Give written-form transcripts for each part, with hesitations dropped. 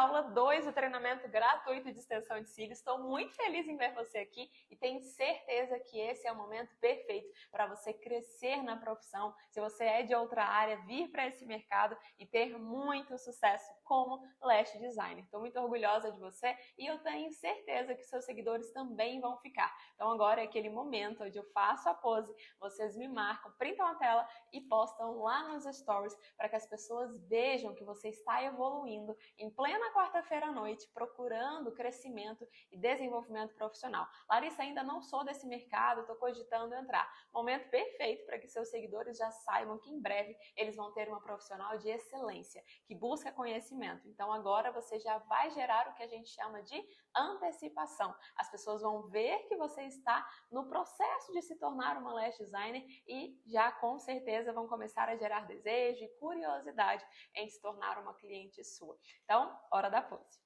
aula 2 do treinamento gratuito de extensão de cílios. Estou muito feliz em ver você aqui e tenho certeza que esse é o momento perfeito para você crescer na profissão. Se você é de outra área, vir para esse mercado e ter muito sucesso como lash designer. Estou muito orgulhosa de você e eu tenho certeza que seus seguidores também vão ficar. Então agora é aquele momento onde eu faço a pose, vocês me marcam, printam a tela e postam lá nos stories para que as pessoas vejam que você está evoluindo em plena quarta-feira à noite, procurando crescimento e desenvolvimento profissional. Larissa, ainda não sou desse mercado, estou cogitando entrar. Momento perfeito para que seus seguidores já saibam que em breve eles vão ter uma profissional de excelência, que busca conhecimento. Então agora você já vai gerar o que a gente chama de antecipação. As pessoas vão ver que você está no processo de se tornar uma lash designer e já com certeza vão começar a gerar desejo e curiosidade em se tornar uma cliente sua. Então, hora da pose.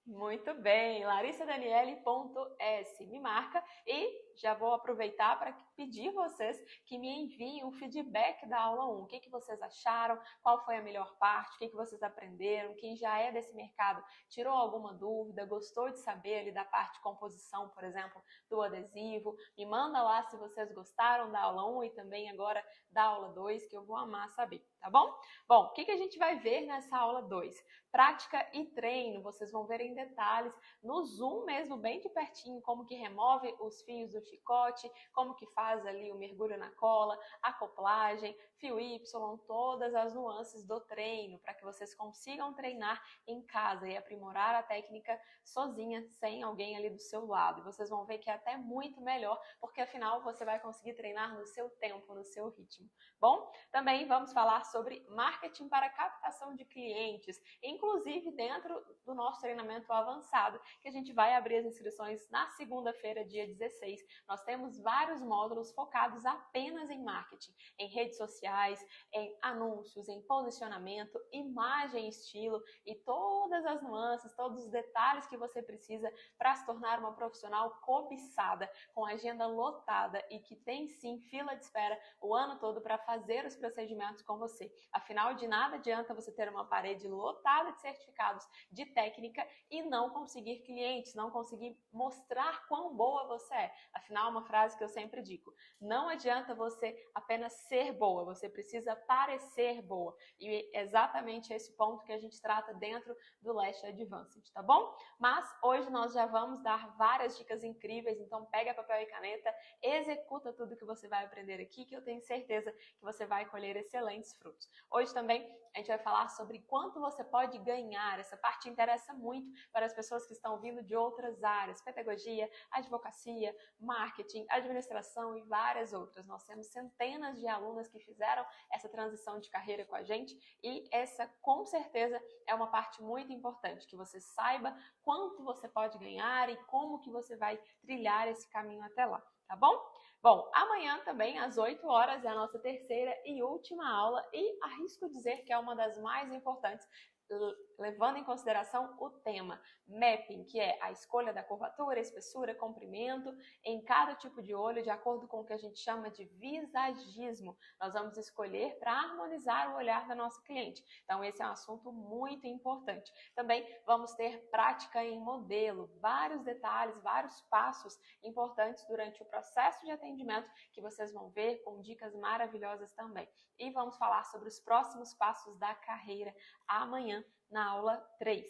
Muito bem, larissadaniele.s me marca e já vou aproveitar para pedir vocês que me enviem um feedback da aula 1. O que vocês acharam? Qual foi a melhor parte? O que vocês aprenderam? Quem já é desse mercado tirou alguma dúvida? Gostou de saber ali da parte de composição, por exemplo, do adesivo? Me manda lá se vocês gostaram da aula 1 e também agora da aula 2, que eu vou amar saber, tá bom? Bom, o que a gente vai ver nessa aula 2? Prática e treino, vocês vão ver em detalhes, no zoom mesmo, bem de pertinho, como que remove os fios do chicote, como que faz ali o mergulho na cola, acoplagem, fio Y, todas as nuances do treino, para que vocês consigam treinar em casa e aprimorar a técnica sozinha, sem alguém ali do seu lado. E vocês vão ver que é até muito melhor, porque afinal você vai conseguir treinar no seu tempo, no seu ritmo. Bom, também vamos falar sobre marketing para captação de clientes, inclusive dentro do nosso treinamento avançado, que a gente vai abrir as inscrições na segunda-feira, dia 16. Nós temos vários módulos focados apenas em marketing, em redes sociais, em anúncios, em posicionamento, imagem e estilo e todas as nuances, todos os detalhes que você precisa para se tornar uma profissional cobiçada, com agenda lotada e que tem sim fila de espera o ano todo para fazer os procedimentos com você. Afinal, de nada adianta você ter uma parede lotada de certificados de técnica e não conseguir clientes, não conseguir mostrar quão boa você é. Afinal, uma frase que eu sempre digo, não adianta você apenas ser boa, você precisa parecer boa. E é exatamente esse ponto que a gente trata dentro do Lash Advanced, tá bom? Mas hoje nós já vamos dar várias dicas incríveis, então pega papel e caneta, executa tudo que você vai aprender aqui, que eu tenho certeza que você vai colher excelentes frutos. Hoje também a gente vai falar sobre quanto você pode ganhar. Essa parte interessa muito para as pessoas que estão vindo de outras áreas, pedagogia, advocacia, marketing, administração e várias outras. Nós temos centenas de alunas que fizeram essa transição de carreira com a gente e essa com certeza é uma parte muito importante, que você saiba quanto você pode ganhar e como que você vai trilhar esse caminho até lá, tá bom? Bom, amanhã também às 8 horas é a nossa terceira e última aula e arrisco dizer que é uma das mais importantes, levando em consideração o tema mapping, que é a escolha da curvatura, espessura, comprimento em cada tipo de olho de acordo com o que a gente chama de visagismo. Nós vamos escolher para harmonizar o olhar da nossa cliente. Então esse é um assunto muito importante. Também vamos ter prática em modelo, vários detalhes, vários passos importantes durante o processo de atendimento que vocês vão ver com dicas maravilhosas também. E vamos falar sobre os próximos passos da carreira amanhã na aula 3.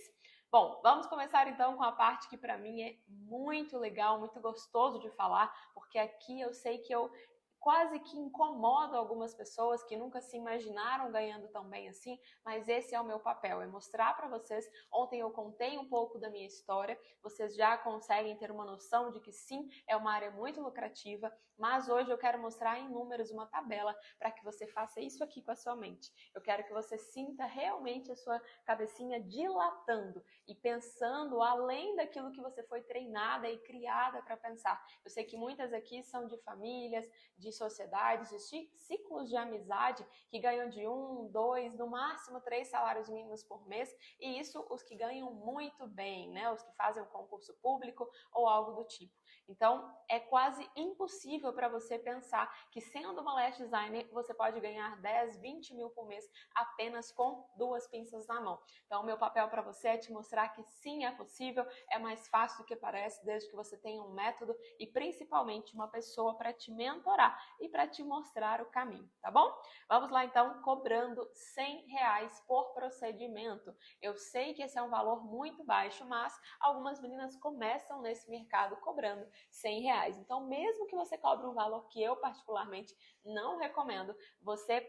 Bom, vamos começar então com a parte que para mim é muito legal, muito gostoso de falar, porque aqui eu sei que eu quase que incomodo algumas pessoas que nunca se imaginaram ganhando tão bem assim, mas esse é o meu papel, é mostrar para vocês. Ontem eu contei um pouco da minha história, vocês já conseguem ter uma noção de que sim, é uma área muito lucrativa, mas hoje eu quero mostrar em números uma tabela para que você faça isso aqui com a sua mente. Eu quero que você sinta realmente a sua cabecinha dilatando e pensando além daquilo que você foi treinada e criada para pensar. Eu sei que muitas aqui são de famílias, de sociedades, de ciclos de amizade que ganham de 1, 2, no máximo 3 salários mínimos por mês, e isso os que ganham muito bem, né? Os que fazem um concurso público ou algo do tipo. Então, é quase impossível para você pensar que sendo uma lash designer, você pode ganhar 10, 20 mil por mês apenas com 2 pinças na mão. Então, o meu papel para você é te mostrar que sim, é possível, é mais fácil do que parece, desde que você tenha um método e principalmente uma pessoa para te mentorar e para te mostrar o caminho, tá bom? Vamos lá então, cobrando R$100 por procedimento. Eu sei que esse é um valor muito baixo, mas algumas meninas começam nesse mercado cobrando R$100. Então, mesmo que você cobre um valor que eu particularmente não recomendo, você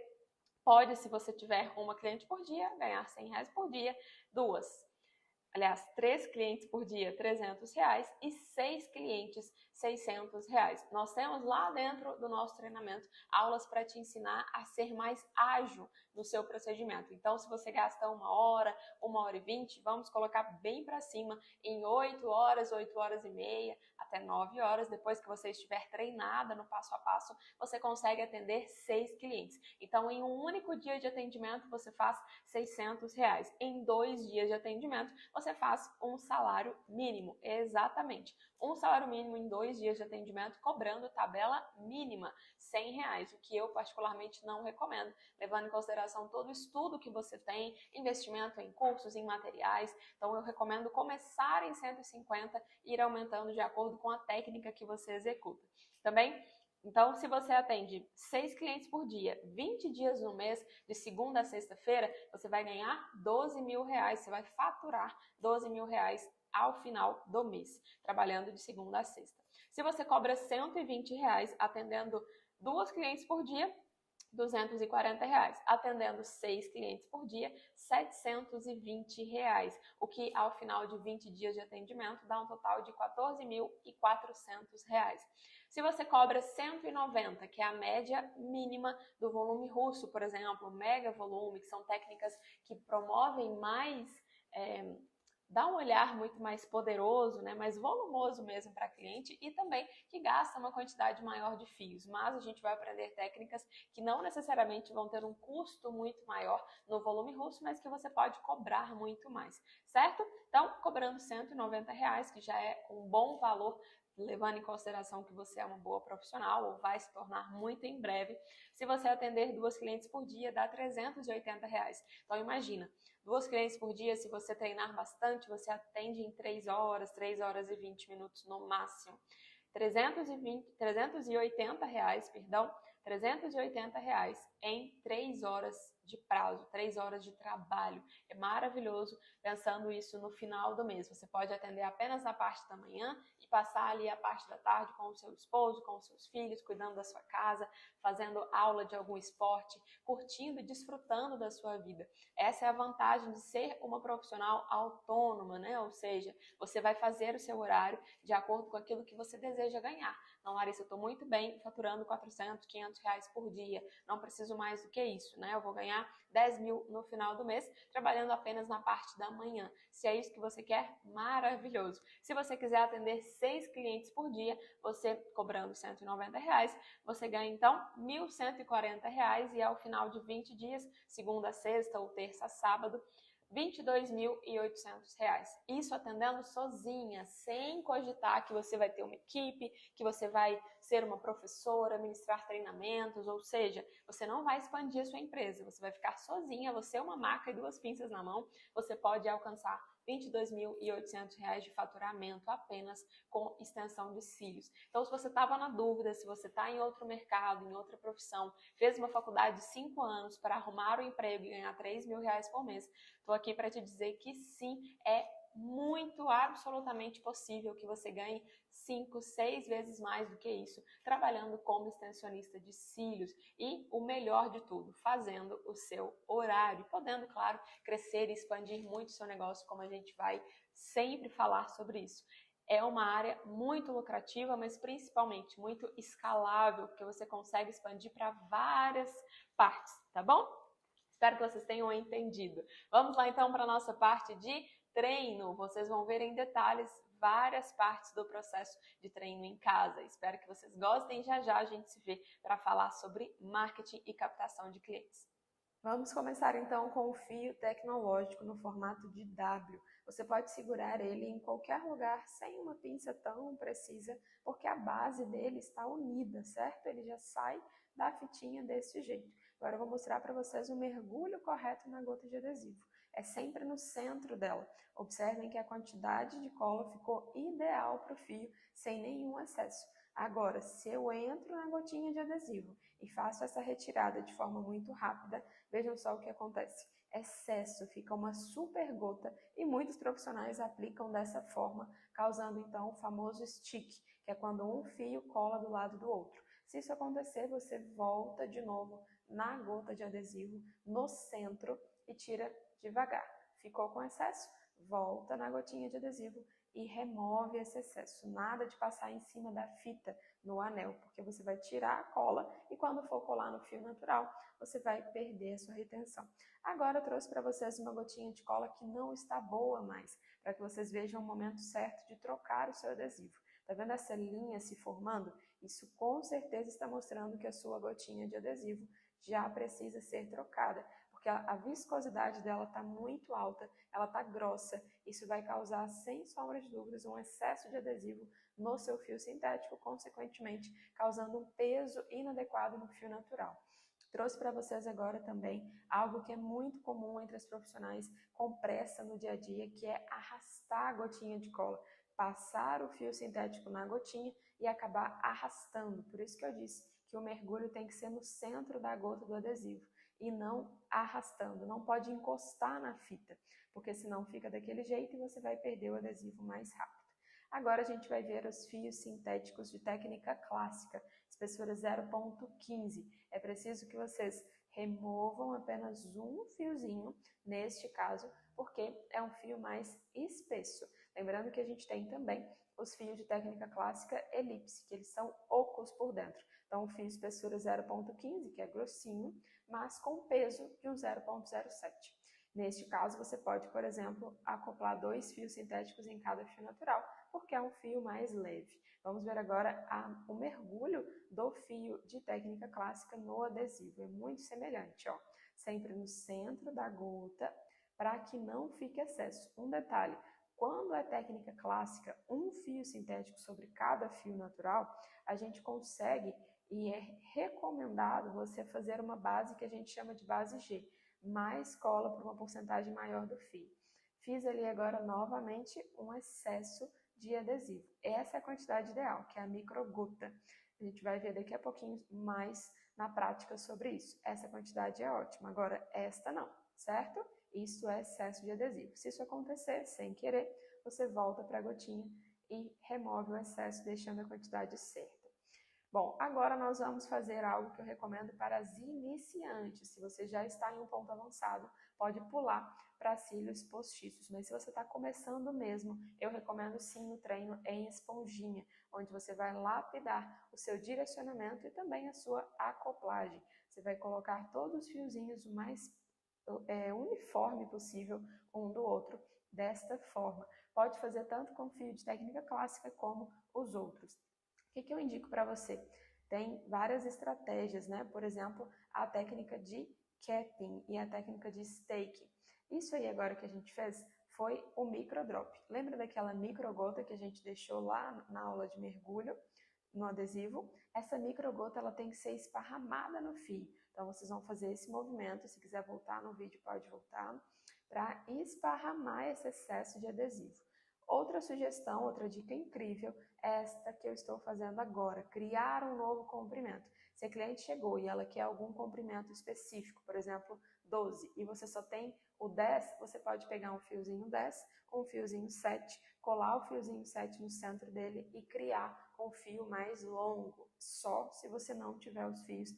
pode, se você tiver uma cliente por dia, ganhar R$100 por dia, 3 clientes por dia, R$300 e 6 clientes, R$600. Nós temos lá dentro do nosso treinamento aulas para te ensinar a ser mais ágil no seu procedimento. Então, se você gasta 1 hora e 20, vamos colocar bem para cima em 8 horas, 8 horas e meia, até 9 horas. Depois que você estiver treinada no passo a passo, você consegue atender 6 clientes. Então, em um único dia de atendimento, você faz R$600. Em 2 dias de atendimento, você faz um salário mínimo, exatamente. Um salário mínimo em 2 dias de atendimento, cobrando tabela mínima, R$100, o que eu particularmente não recomendo, levando em consideração todo o estudo que você tem, investimento em cursos, em materiais. Então eu recomendo começar em 150 e ir aumentando de acordo com a técnica que você executa. Também, então, se você atende 6 clientes por dia, 20 dias no mês, de segunda a sexta-feira, você vai ganhar R$12 mil, você vai faturar R$12 mil ao final do mês, trabalhando de segunda a sexta. Se você cobra R$120 atendendo 2 clientes por dia, R$240. Atendendo 6 clientes por dia, R$720, o que ao final de 20 dias de atendimento dá um total de R$14.400. Se você cobra 190, que é a média mínima do volume russo, por exemplo, mega volume, que são técnicas que promovem mais, dá um olhar muito mais poderoso, né, mais volumoso mesmo para cliente, e também que gasta uma quantidade maior de fios. Mas a gente vai aprender técnicas que não necessariamente vão ter um custo muito maior no volume russo, mas que você pode cobrar muito mais, certo? Então, cobrando R$190, que já é um bom valor, levando em consideração que você é uma boa profissional ou vai se tornar muito em breve. Se você atender 2 clientes por dia, dá R$380. Então imagina, 2 clientes por dia, se você treinar bastante, você atende em 3 horas, 3 horas e 20 minutos no máximo. R$380 em 3 horas de prazo, 3 horas de trabalho. É maravilhoso pensando isso no final do mês. Você pode atender apenas na parte da manhã e passar ali a parte da tarde com o seu esposo, com os seus filhos, cuidando da sua casa, fazendo aula de algum esporte, curtindo e desfrutando da sua vida. Essa é a vantagem de ser uma profissional autônoma, né? Ou seja, você vai fazer o seu horário de acordo com aquilo que você deseja ganhar. Não, Larissa, eu estou muito bem faturando R$400, R$500 por dia, não preciso mais do que isso, né? Eu vou ganhar 10 mil no final do mês, trabalhando apenas na parte da manhã. Se é isso que você quer, maravilhoso. Se você quiser atender 6 clientes por dia, você cobrando R$190, você ganha então R$1.140 e ao final de 20 dias, segunda a sexta ou terça a sábado, R$22.800. Isso atendendo sozinha, sem cogitar que você vai ter uma equipe, que você vai ser uma professora, ministrar treinamentos, ou seja, você não vai expandir a sua empresa, você vai ficar sozinha, você é uma maca e 2 pinças na mão, você pode alcançar R$22.800 de faturamento apenas com extensão de cílios. Então, se você estava na dúvida, se você está em outro mercado, em outra profissão, fez uma faculdade de 5 anos para arrumar um emprego e ganhar R$3 mil por mês, estou aqui para te dizer que sim, é muito, absolutamente possível que você ganhe 5, 6 vezes mais do que isso, trabalhando como extensionista de cílios e, o melhor de tudo, fazendo o seu horário, podendo, claro, crescer e expandir muito o seu negócio, como a gente vai sempre falar sobre isso. É uma área muito lucrativa, mas principalmente muito escalável, porque você consegue expandir para várias partes, tá bom? Espero que vocês tenham entendido. Vamos lá então para a nossa parte de treino. Vocês vão ver em detalhes várias partes do processo de treino em casa. Espero que vocês gostem. Já já a gente se vê para falar sobre marketing e captação de clientes. Vamos começar então com o fio tecnológico no formato de W. Você pode segurar ele em qualquer lugar sem uma pinça tão precisa, porque a base dele está unida, certo? Ele já sai da fitinha desse jeito. Agora eu vou mostrar para vocês o mergulho correto na gota de adesivo. É sempre no centro dela. Observem que a quantidade de cola ficou ideal para o fio, sem nenhum excesso. Agora, se eu entro na gotinha de adesivo e faço essa retirada de forma muito rápida, vejam só o que acontece. Excesso, fica uma super gota e muitos profissionais aplicam dessa forma, causando então o famoso stick, que é quando um fio cola do lado do outro. Se isso acontecer, você volta de novo na gota de adesivo, no centro, e tira devagar. Ficou com excesso? Volta na gotinha de adesivo e remove esse excesso. Nada de passar em cima da fita no anel, porque você vai tirar a cola e quando for colar no fio natural, você vai perder a sua retenção. Agora eu trouxe para vocês uma gotinha de cola que não está boa mais, para que vocês vejam o momento certo de trocar o seu adesivo. Tá vendo essa linha se formando? Isso com certeza está mostrando que a sua gotinha de adesivo já precisa ser trocada, porque a viscosidade dela está muito alta, ela está grossa. Isso vai causar, sem sombra de dúvidas, um excesso de adesivo no seu fio sintético, consequentemente causando um peso inadequado no fio natural. Trouxe para vocês agora também algo que é muito comum entre os profissionais com pressa no dia a dia, que é arrastar a gotinha de cola, passar o fio sintético na gotinha e acabar arrastando. Por isso que eu disse que o mergulho tem que ser no centro da gota do adesivo e não arrastando, não pode encostar na fita, porque senão fica daquele jeito e você vai perder o adesivo mais rápido. Agora a gente vai ver os fios sintéticos de técnica clássica, espessura 0,15. É preciso que vocês removam apenas um fiozinho, neste caso, porque é um fio mais espesso. Lembrando que a gente tem também os fios de técnica clássica elipse, que eles são ocos por dentro. Então, o fio espessura 0,15, que é grossinho, mas com peso de um 0,07. Neste caso, você pode, por exemplo, acoplar 2 fios sintéticos em cada fio natural, porque é um fio mais leve. Vamos ver agora o mergulho do fio de técnica clássica no adesivo. É muito semelhante, ó. Sempre no centro da gota, para que não fique excesso. Um detalhe, quando é técnica clássica, um fio sintético sobre cada fio natural, a gente consegue e é recomendado você fazer uma base que a gente chama de base G, mais cola por uma porcentagem maior do fio. Fiz ali agora novamente um excesso de adesivo. Essa é a quantidade ideal, que é a microgota. A gente vai ver daqui a pouquinho mais na prática sobre isso. Essa quantidade é ótima, agora esta não, certo? Isso é excesso de adesivo. Se isso acontecer sem querer, você volta para a gotinha e remove o excesso, deixando a quantidade certa. Bom, agora nós vamos fazer algo que eu recomendo para as iniciantes. Se você já está em um ponto avançado, pode pular para cílios postiços. Mas se você está começando mesmo, eu recomendo sim o treino em esponjinha, onde você vai lapidar o seu direcionamento e também a sua acoplagem. Você vai colocar todos os fiozinhos o mais uniforme possível um do outro, desta forma. Pode fazer tanto com fio de técnica clássica como os outros. O que eu indico para você? Tem várias estratégias, né? Por exemplo, a técnica de capping e a técnica de staking. Isso aí agora que a gente fez foi o microdrop. Lembra daquela microgota que a gente deixou lá na aula de mergulho no adesivo? Essa microgota ela tem que ser esparramada no fio. Então vocês vão fazer esse movimento, se quiser voltar no vídeo pode voltar, para esparramar esse excesso de adesivo. Outra sugestão, outra dica incrível é esta que eu estou fazendo agora, criar um novo comprimento. Se a cliente chegou e ela quer algum comprimento específico, por exemplo, 12, e você só tem o 10, você pode pegar um fiozinho 10, um fiozinho 7, colar o fiozinho 7 no centro dele e criar um fio mais longo, só se você não tiver os fios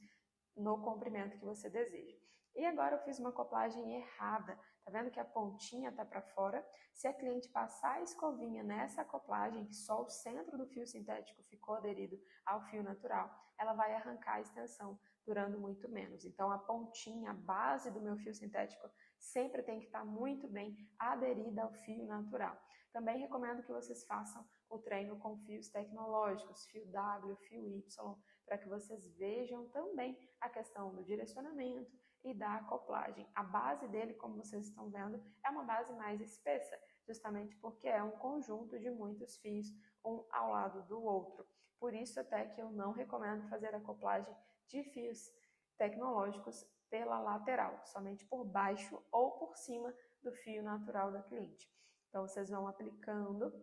no comprimento que você deseja. E agora eu fiz uma acoplagem errada. Tá vendo que a pontinha tá para fora? Se a cliente passar a escovinha nessa acoplagem, que só o centro do fio sintético ficou aderido ao fio natural, ela vai arrancar a extensão, durando muito menos. Então a pontinha, a base do meu fio sintético, sempre tem que estar muito bem aderida ao fio natural. Também recomendo que vocês façam o treino com fios tecnológicos, fio W, fio Y, para que vocês vejam também a questão do direcionamento e da acoplagem. A base dele, como vocês estão vendo, é uma base mais espessa, justamente porque é um conjunto de muitos fios, um ao lado do outro. Por isso até que eu não recomendo fazer a acoplagem de fios tecnológicos pela lateral, somente por baixo ou por cima do fio natural da cliente. Então vocês vão aplicando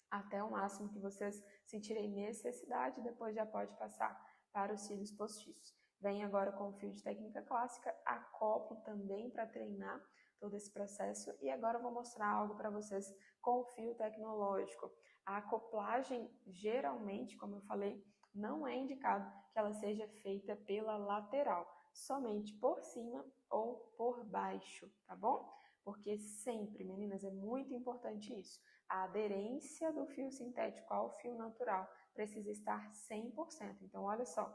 até o máximo que vocês sentirem necessidade, depois já pode passar para os cílios postiços. Venho agora com o fio de técnica clássica, acoplo também para treinar todo esse processo e agora eu vou mostrar algo para vocês com o fio tecnológico. A acoplagem, geralmente, como eu falei, não é indicado que ela seja feita pela lateral, somente por cima ou por baixo, tá bom? Porque sempre, meninas, é muito importante isso. A aderência do fio sintético ao fio natural precisa estar 100%. Então, olha só,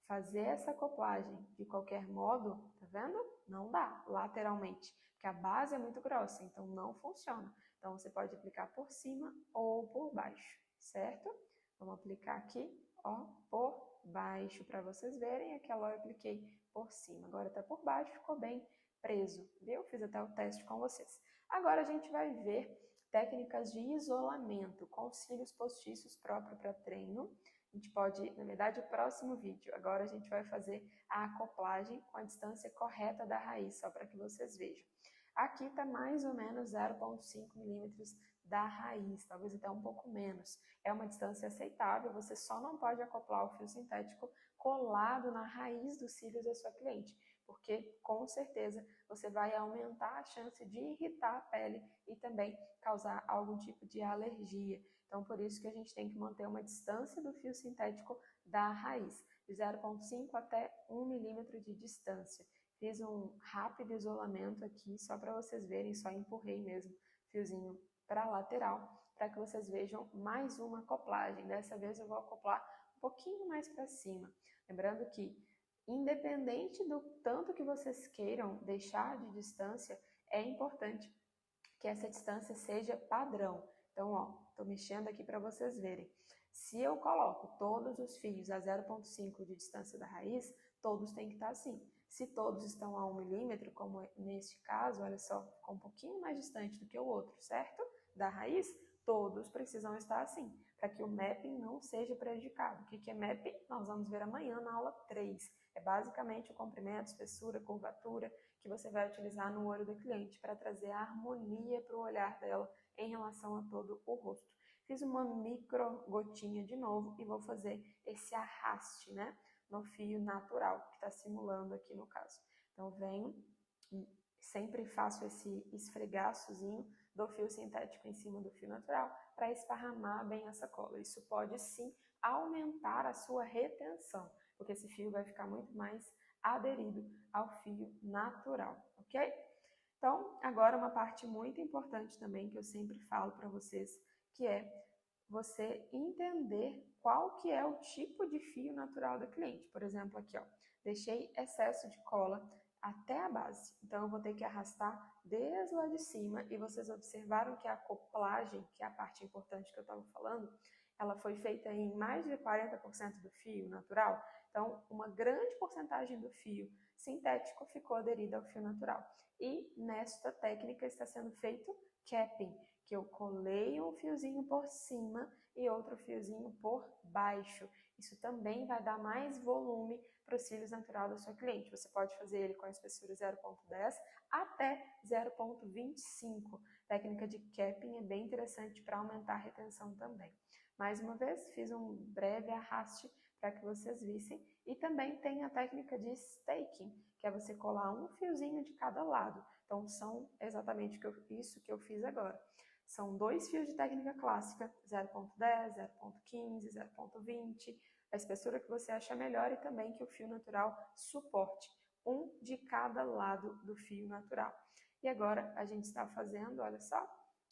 fazer essa acoplagem de qualquer modo, tá vendo? Não dá lateralmente, porque a base é muito grossa, então não funciona. Então, você pode aplicar por cima ou por baixo, certo? Vamos aplicar aqui, ó, por baixo, para vocês verem. Aquela eu apliquei por cima. Agora tá por baixo, ficou bem preso, viu? Fiz até o teste com vocês. Agora a gente vai ver técnicas de isolamento com cílios postiços próprio para treino. A gente pode, na verdade, o próximo vídeo. Agora a gente vai fazer a acoplagem com a distância correta da raiz, só para que vocês vejam. Aqui está mais ou menos 0,5 milímetros da raiz, talvez até um pouco menos. É uma distância aceitável, você só não pode acoplar o fio sintético colado na raiz dos cílios da sua cliente, porque com certeza você vai aumentar a chance de irritar a pele e também causar algum tipo de alergia. Então, por isso que a gente tem que manter uma distância do fio sintético da raiz, de 0,5 até 1 milímetro de distância. Fiz um rápido isolamento aqui, só para vocês verem, só empurrei mesmo o fiozinho para a lateral, para que vocês vejam mais uma acoplagem. Dessa vez eu vou acoplar um pouquinho mais para cima. Lembrando que, independente do tanto que vocês queiram deixar de distância, é importante que essa distância seja padrão. Então, ó, estou mexendo aqui para vocês verem. Se eu coloco todos os fios a 0,5 de distância da raiz, todos têm que estar assim. Se todos estão a 1 milímetro, como neste caso, olha só, ficou um pouquinho mais distante do que o outro, certo? Da raiz, todos precisam estar assim, para que o mapping não seja prejudicado. O que é mapping? Nós vamos ver amanhã na aula 3. É basicamente o comprimento, espessura, curvatura que você vai utilizar no olho da cliente para trazer a harmonia para o olhar dela em relação a todo o rosto. Fiz uma micro gotinha de novo e vou fazer esse arraste, né, no fio natural, que está simulando aqui no caso. Então, venho e sempre faço esse esfregaçozinho do fio sintético em cima do fio natural para esparramar bem essa cola. Isso pode sim aumentar a sua retenção, porque esse fio vai ficar muito mais aderido ao fio natural, ok? Então, agora uma parte muito importante também que eu sempre falo para vocês, que é você entender qual que é o tipo de fio natural da cliente. Por exemplo, aqui, ó, deixei excesso de cola até a base. Então, eu vou ter que arrastar desde lá de cima e vocês observaram que a acoplagem, que é a parte importante que eu estava falando, ela foi feita em mais de 40% do fio natural. Então, uma grande porcentagem do fio sintético ficou aderida ao fio natural. E nesta técnica está sendo feito capping, que eu colei um fiozinho por cima e outro fiozinho por baixo. Isso também vai dar mais volume para os cílios natural da sua cliente. Você pode fazer ele com a espessura 0,10 até 0,25. Técnica de capping é bem interessante para aumentar a retenção também. Mais uma vez, fiz um breve arraste para que vocês vissem. E também tem a técnica de staking, que é você colar um fiozinho de cada lado. Então, são exatamente isso que eu fiz agora. São 2 fios de técnica clássica, 0,10, 0,15, 0,20, a espessura que você acha melhor e também que o fio natural suporte, um de cada lado do fio natural. E agora a gente está fazendo, olha só,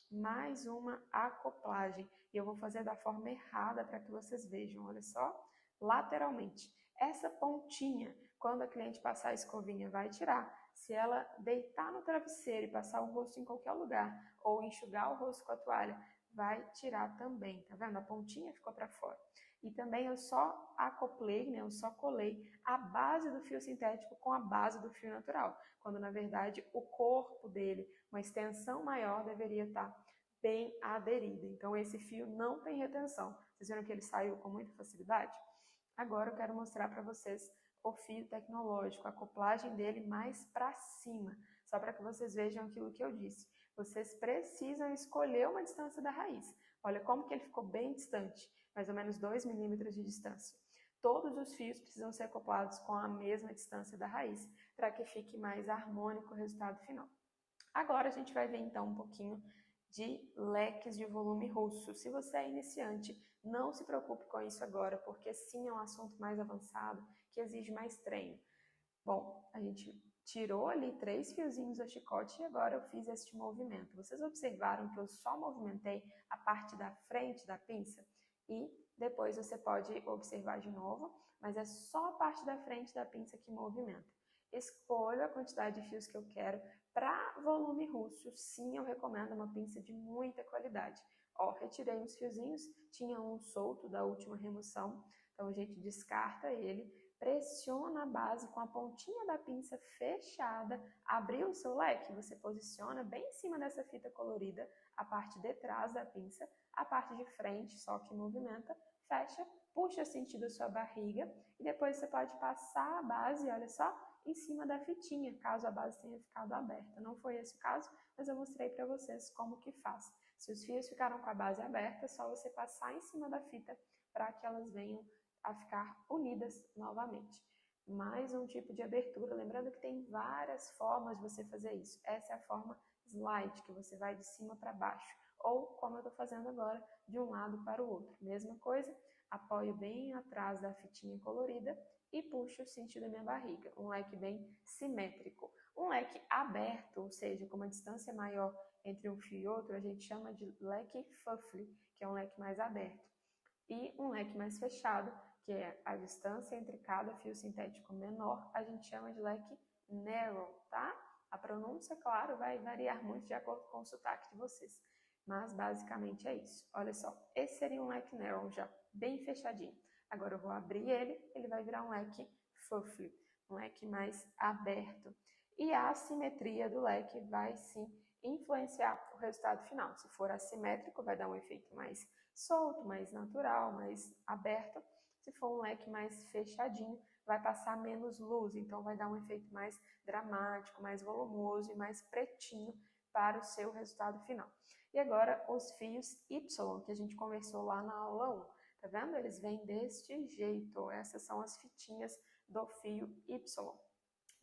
mais uma acoplagem. E eu vou fazer da forma errada para que vocês vejam, olha só, lateralmente. Essa pontinha, quando a cliente passar a escovinha, vai tirar. Se ela deitar no travesseiro e passar o rosto em qualquer lugar, ou enxugar o rosto com a toalha, vai tirar também, tá vendo? A pontinha ficou para fora. E também eu só acoplei, né? Eu só colei a base do fio sintético com a base do fio natural, quando na verdade o corpo dele, uma extensão maior, deveria estar bem aderida. Então esse fio não tem retenção. Vocês viram que ele saiu com muita facilidade? Agora eu quero mostrar para vocês o fio tecnológico, a acoplagem dele mais para cima, só para que vocês vejam aquilo que eu disse. Vocês precisam escolher uma distância da raiz. Olha como que ele ficou bem distante, mais ou menos 2 milímetros de distância. Todos os fios precisam ser acoplados com a mesma distância da raiz, para que fique mais harmônico o resultado final. Agora a gente vai ver então um pouquinho de leques de volume russo. Se você é iniciante, não se preocupe com isso agora, porque sim é um assunto mais avançado, que exige mais treino. Bom, a gente tirou ali 3 fiozinhos do chicote e agora eu fiz este movimento. Vocês observaram que eu só movimentei a parte da frente da pinça? E depois você pode observar de novo, mas é só a parte da frente da pinça que movimenta. Escolho a quantidade de fios que eu quero. Para volume russo, sim, eu recomendo uma pinça de muita qualidade. Ó, retirei uns fiozinhos, tinha um solto da última remoção, então a gente descarta ele, pressiona a base com a pontinha da pinça fechada, abriu o seu leque, você posiciona bem em cima dessa fita colorida, a parte de trás da pinça, a parte de frente só que movimenta, fecha, puxa sentido a sua barriga e depois você pode passar a base, olha só, em cima da fitinha, caso a base tenha ficado aberta. Não foi esse o caso, mas eu mostrei para vocês como que faz. Se os fios ficaram com a base aberta, é só você passar em cima da fita para que elas venham a ficar unidas novamente. Mais um tipo de abertura, lembrando que tem várias formas de você fazer isso. Essa é a forma slide, que você vai de cima para baixo, ou como eu estou fazendo agora, de um lado para o outro. Mesma coisa, apoio bem atrás da fitinha colorida e puxo o sentido da minha barriga. Um leque bem simétrico. Um leque aberto, ou seja, com uma distância maior entre um fio e outro, a gente chama de leque fuffly, que é um leque mais aberto. E um leque mais fechado, que é a distância entre cada fio sintético menor, a gente chama de leque narrow, tá? A pronúncia, claro, vai variar muito de acordo com o sotaque de vocês. Mas basicamente é isso. Olha só, esse seria um leque narrow já, bem fechadinho. Agora eu vou abrir ele vai virar um leque fuffly, um leque mais aberto. E a assimetria do leque vai sim influenciar o resultado final. Se for assimétrico, vai dar um efeito mais solto, mais natural, mais aberto. Se for um leque mais fechadinho, vai passar menos luz, então vai dar um efeito mais dramático, mais volumoso e mais pretinho para o seu resultado final. E agora os fios Y, que a gente conversou lá na aula 1. Tá vendo? Eles vêm deste jeito. Essas são as fitinhas do fio Y.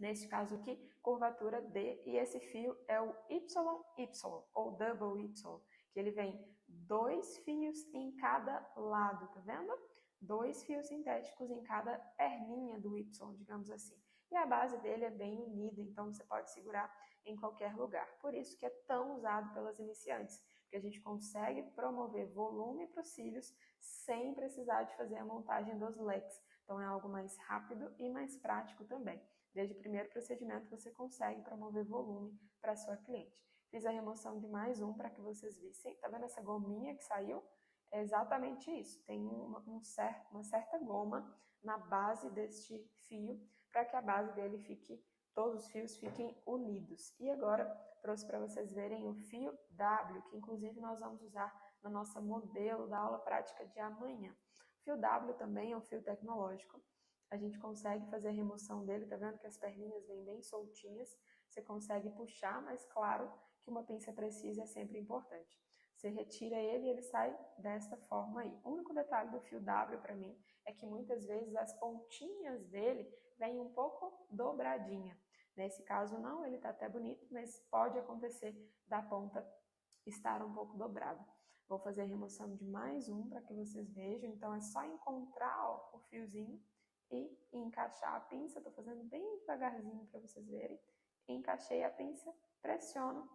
Neste caso aqui, curvatura D, e esse fio é o YY, ou double Y, que ele vem 2 fios em cada lado, tá vendo? 2 fios sintéticos em cada perninha do Y, digamos assim. E a base dele é bem unida, então você pode segurar em qualquer lugar. Por isso que é tão usado pelas iniciantes, porque a gente consegue promover volume para os cílios sem precisar de fazer a montagem dos leques. Então é algo mais rápido e mais prático também. Desde o primeiro procedimento você consegue promover volume para a sua cliente. Fiz a remoção de mais um para que vocês vissem. Tá vendo essa gominha que saiu? É exatamente isso. Tem uma certa goma na base deste fio para que a base dele fique, todos os fios fiquem unidos. E agora trouxe para vocês verem o fio W, que inclusive nós vamos usar na nossa modelo da aula prática de amanhã. O fio W também é um fio tecnológico. A gente consegue fazer a remoção dele, tá vendo que as perninhas vêm bem soltinhas, você consegue puxar, mas claro que uma pinça precisa é sempre importante. Você retira ele e ele sai desta forma aí. O único detalhe do fio W para mim é que muitas vezes as pontinhas dele vêm um pouco dobradinha. Nesse caso não, ele tá até bonito, mas pode acontecer da ponta estar um pouco dobrada. Vou fazer a remoção de mais um para que vocês vejam, então é só encontrar ó, o fiozinho e encaixar a pinça, estou fazendo bem devagarzinho para vocês verem. Encaixei a pinça, pressiono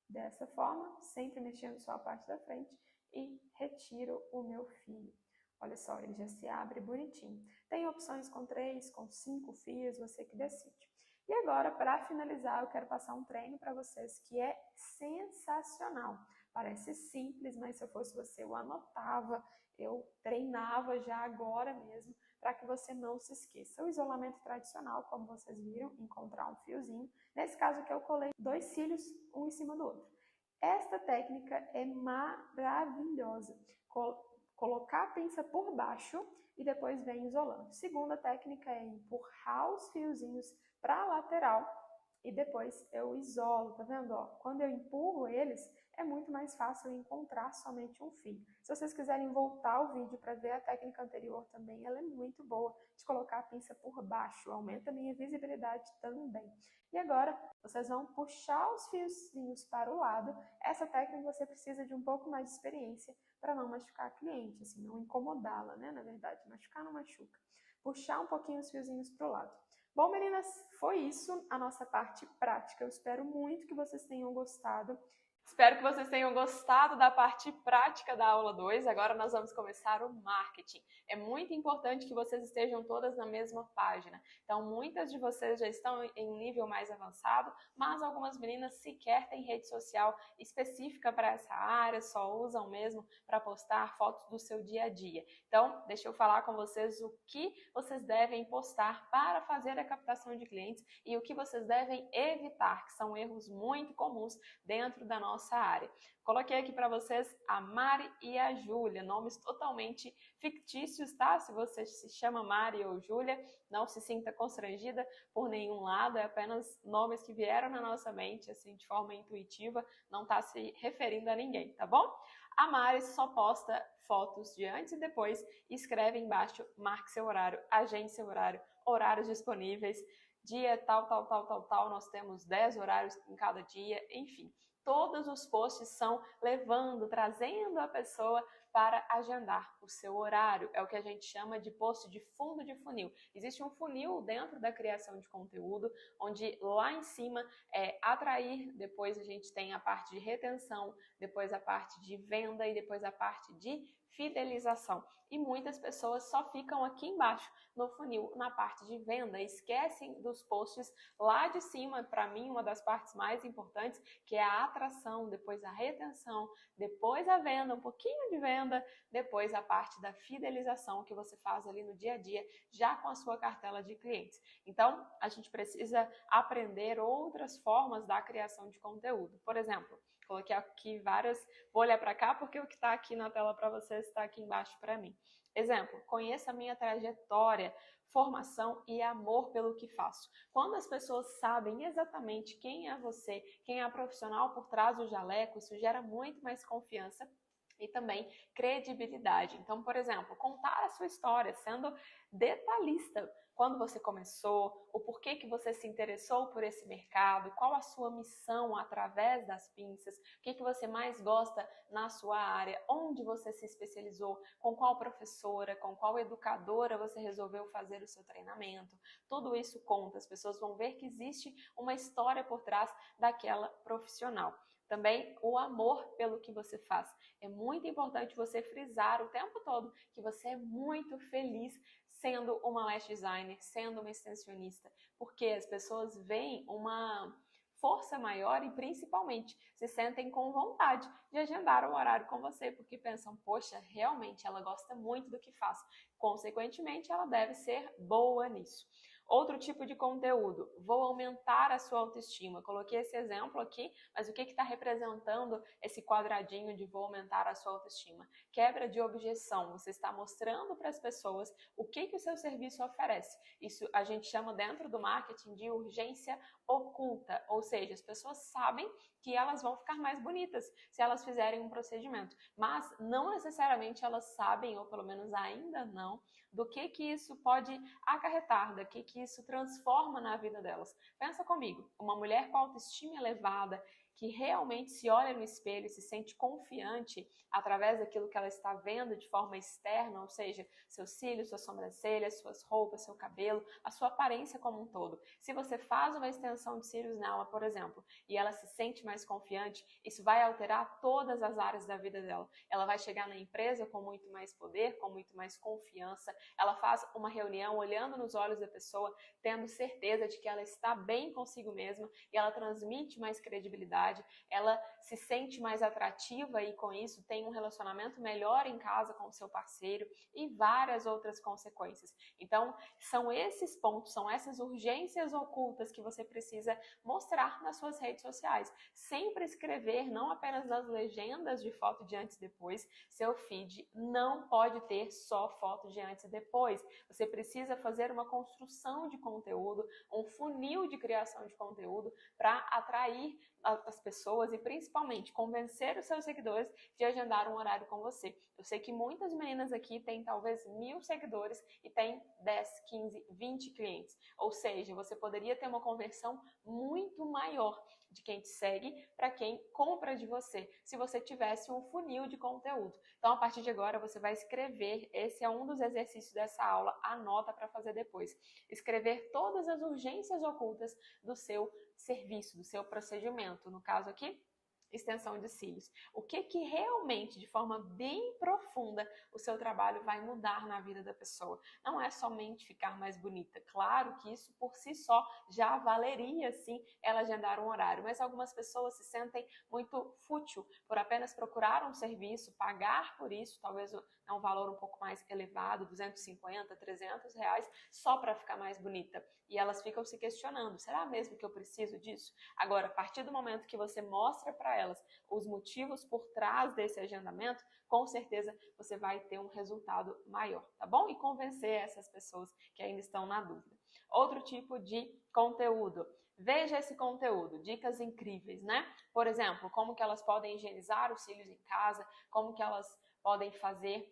dessa forma, sempre mexendo só a parte da frente e retiro o meu fio. Olha só, ele já se abre bonitinho. Tem opções com 3, com 5 fios, você que decide. E agora, para finalizar, eu quero passar um treino para vocês que é sensacional. Parece simples, mas se eu fosse você, eu anotava, eu treinava já agora mesmo, para que você não se esqueça. O isolamento tradicional, como vocês viram, encontrar um fiozinho. Nesse caso aqui eu colei 2 cílios, um em cima do outro. Esta técnica é maravilhosa. Colocar a pinça por baixo e depois vem isolando. Segunda técnica é empurrar os fiozinhos para a lateral e depois eu isolo, tá vendo? Ó, quando eu empurro eles, é muito mais fácil encontrar somente um fio. Se vocês quiserem voltar o vídeo para ver a técnica anterior também, ela é muito boa de colocar a pinça por baixo, aumenta a minha visibilidade também. E agora, vocês vão puxar os fiozinhos para o lado. Essa técnica você precisa de um pouco mais de experiência para não machucar a cliente, assim, não incomodá-la, né? Na verdade, machucar não machuca. Puxar um pouquinho os fiozinhos para o lado. Bom, meninas, foi isso a nossa parte prática. Eu espero muito que vocês tenham gostado. Espero que vocês tenham gostado da parte prática da aula 2. Agora nós vamos começar o marketing. É muito importante que vocês estejam todas na mesma página. Então, muitas de vocês já estão em um nível mais avançado, mas algumas meninas sequer têm rede social específica para essa área, só usam mesmo para postar fotos do seu dia a dia. Então, deixa eu falar com vocês o que vocês devem postar para fazer a captação de clientes e o que vocês devem evitar, que são erros muito comuns dentro da nossa área. Coloquei aqui para vocês a Mari e a Júlia, nomes totalmente fictícios, tá? Se você se chama Mari ou Júlia, não se sinta constrangida por nenhum lado, é apenas nomes que vieram na nossa mente, assim, de forma intuitiva, não está se referindo a ninguém, tá bom? A Mari só posta fotos de antes e depois e escreve embaixo, marque seu horário, agende seu horário, horários disponíveis, dia tal, nós temos 10 horários em cada dia, enfim. Todos os posts são trazendo a pessoa para agendar o seu horário. É o que a gente chama de post de fundo de funil. Existe um funil dentro da criação de conteúdo, onde lá em cima é atrair, depois a gente tem a parte de retenção, depois a parte de venda e depois a parte de fidelização. E muitas pessoas só ficam aqui embaixo no funil, na parte de venda, esquecem dos posts lá de cima, para mim, uma das partes mais importantes, que é a atração, depois a retenção, depois a venda, um pouquinho de venda, depois a parte da fidelização que você faz ali no dia a dia, já com a sua cartela de clientes. Então, a gente precisa aprender outras formas da criação de conteúdo. Por exemplo, coloquei aqui várias, vou olhar para cá porque o que está aqui na tela para vocês está aqui embaixo para mim. Exemplo, conheça a minha trajetória, formação e amor pelo que faço. Quando as pessoas sabem exatamente quem é você, quem é a profissional por trás do jaleco, isso gera muito mais confiança e também credibilidade. Então, por exemplo, contar a sua história, sendo detalhista. Quando você começou, o porquê que você se interessou por esse mercado, qual a sua missão através das pinças, o que você mais gosta na sua área, onde você se especializou, com qual professora, com qual educadora você resolveu fazer o seu treinamento. Tudo isso conta, as pessoas vão ver que existe uma história por trás daquela profissional. Também o amor pelo que você faz. É muito importante você frisar o tempo todo que você é muito feliz sendo uma lash designer, sendo uma extensionista, porque as pessoas veem uma força maior e principalmente se sentem com vontade de agendar um horário com você, porque pensam, poxa, realmente ela gosta muito do que faz, consequentemente ela deve ser boa nisso. Outro tipo de conteúdo, vou aumentar a sua autoestima. Coloquei esse exemplo aqui, mas o que está representando esse quadradinho de vou aumentar a sua autoestima? Quebra de objeção, você está mostrando para as pessoas o que o seu serviço oferece. Isso a gente chama dentro do marketing de urgência oculta, ou seja, as pessoas sabem que elas vão ficar mais bonitas se elas fizerem um procedimento, mas não necessariamente elas sabem, ou pelo menos ainda não, do que isso pode acarretar, do que isso transforma na vida delas. Pensa comigo, uma mulher com autoestima elevada, que realmente se olha no espelho e se sente confiante através daquilo que ela está vendo de forma externa, ou seja, seus cílios, suas sobrancelhas, suas roupas, seu cabelo, a sua aparência como um todo. Se você faz uma extensão de cílios nela, por exemplo, e ela se sente mais confiante, isso vai alterar todas as áreas da vida dela. Ela vai chegar na empresa com muito mais poder, com muito mais confiança. Ela faz uma reunião olhando nos olhos da pessoa, tendo certeza de que ela está bem consigo mesma e ela transmite mais credibilidade. ansiedade, ela se sente mais atrativa e com isso tem um relacionamento melhor em casa com o seu parceiro e várias outras consequências. Então, são esses pontos, são essas urgências ocultas que você precisa mostrar nas suas redes sociais. Sempre escrever, não apenas nas legendas de foto de antes e depois, seu feed não pode ter só fotos de antes e depois. Você precisa fazer uma construção de conteúdo, um funil de criação de conteúdo para atrair as pessoas e principalmente convencer os seus seguidores de agendar um horário com você. Eu sei que muitas meninas aqui têm talvez 1000 seguidores e têm 10, 15, 20 clientes. Ou seja, você poderia ter uma conversão muito maior de quem te segue para quem compra de você, se você tivesse um funil de conteúdo. Então, a partir de agora, você vai escrever, esse é um dos exercícios dessa aula, anota para fazer depois. Escrever todas as urgências ocultas do seu serviço, do seu procedimento. No caso aqui, extensão de cílios. O que realmente, de forma bem profunda, o seu trabalho vai mudar na vida da pessoa. Não é somente ficar mais bonita. Claro que isso por si só já valeria, sim, ela agendar um horário. Mas algumas pessoas se sentem muito fútil por apenas procurar um serviço, pagar por isso, talvez é um valor um pouco mais elevado, 250, 300 reais, só para ficar mais bonita. E elas ficam se questionando, será mesmo que eu preciso disso? Agora, a partir do momento que você mostra para elas os motivos por trás desse agendamento, com certeza você vai ter um resultado maior, tá bom? E convencer essas pessoas que ainda estão na dúvida. Outro tipo de conteúdo. Veja esse conteúdo, dicas incríveis, né? Por exemplo, como que elas podem higienizar os cílios em casa, como que elas podem fazer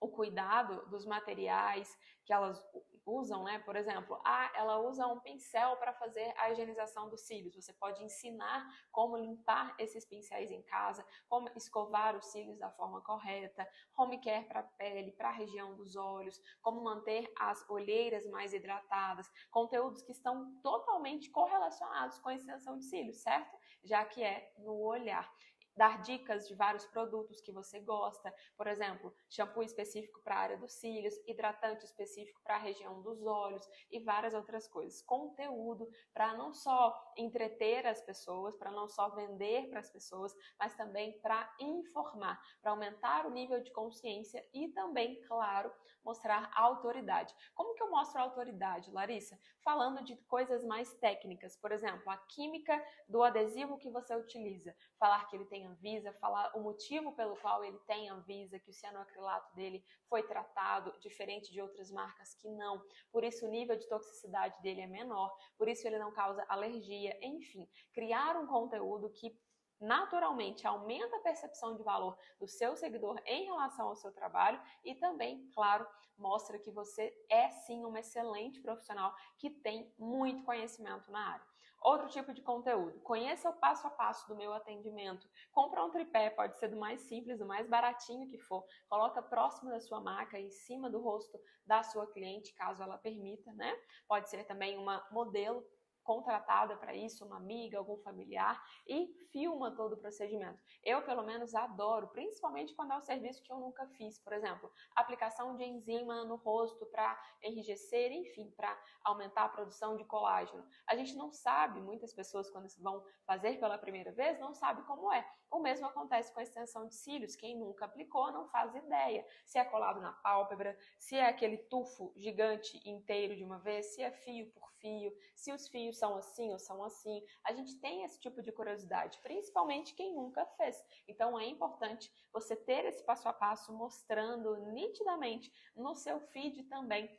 o cuidado dos materiais que elas usam, né? Por exemplo, ela usa um pincel para fazer a higienização dos cílios. Você pode ensinar como limpar esses pincéis em casa, como escovar os cílios da forma correta, home care para a pele, para a região dos olhos, como manter as olheiras mais hidratadas, conteúdos que estão totalmente correlacionados com a extensão de cílios, certo? Já que é no olhar. Dar dicas de vários produtos que você gosta, por exemplo, shampoo específico para a área dos cílios, hidratante específico para a região dos olhos e várias outras coisas. Conteúdo para não só entreter as pessoas, para não só vender para as pessoas, mas também para informar, para aumentar o nível de consciência e também, claro, mostrar autoridade. Como que eu mostro autoridade, Larissa? Falando de coisas mais técnicas, por exemplo, a química do adesivo que você utiliza, falar que ele tem Anvisa, falar o motivo pelo qual ele tem Anvisa, que o cianoacrilato dele foi tratado, diferente de outras marcas que não. Por isso o nível de toxicidade dele é menor, por isso ele não causa alergia, enfim. Criar um conteúdo que naturalmente aumenta a percepção de valor do seu seguidor em relação ao seu trabalho e também, claro, mostra que você é sim uma excelente profissional que tem muito conhecimento na área. Outro tipo de conteúdo, conheça o passo a passo do meu atendimento. Compra um tripé, pode ser do mais simples, do mais baratinho que for. Coloca próximo da sua maca, em cima do rosto da sua cliente, caso ela permita, né? Pode ser também uma modelo contratada para isso, uma amiga, algum familiar, e filma todo o procedimento. Eu, pelo menos, adoro, principalmente quando é um serviço que eu nunca fiz. Por exemplo, aplicação de enzima no rosto para enrijecer, enfim, para aumentar a produção de colágeno. A gente não sabe, muitas pessoas quando vão fazer pela primeira vez, não sabe como é. O mesmo acontece com a extensão de cílios. Quem nunca aplicou não faz ideia se é colado na pálpebra, se é aquele tufo gigante inteiro de uma vez, se é fio por fio, se os fios são assim ou são assim. A gente tem esse tipo de curiosidade, principalmente quem nunca fez. Então é importante você ter esse passo a passo mostrando nitidamente no seu feed também,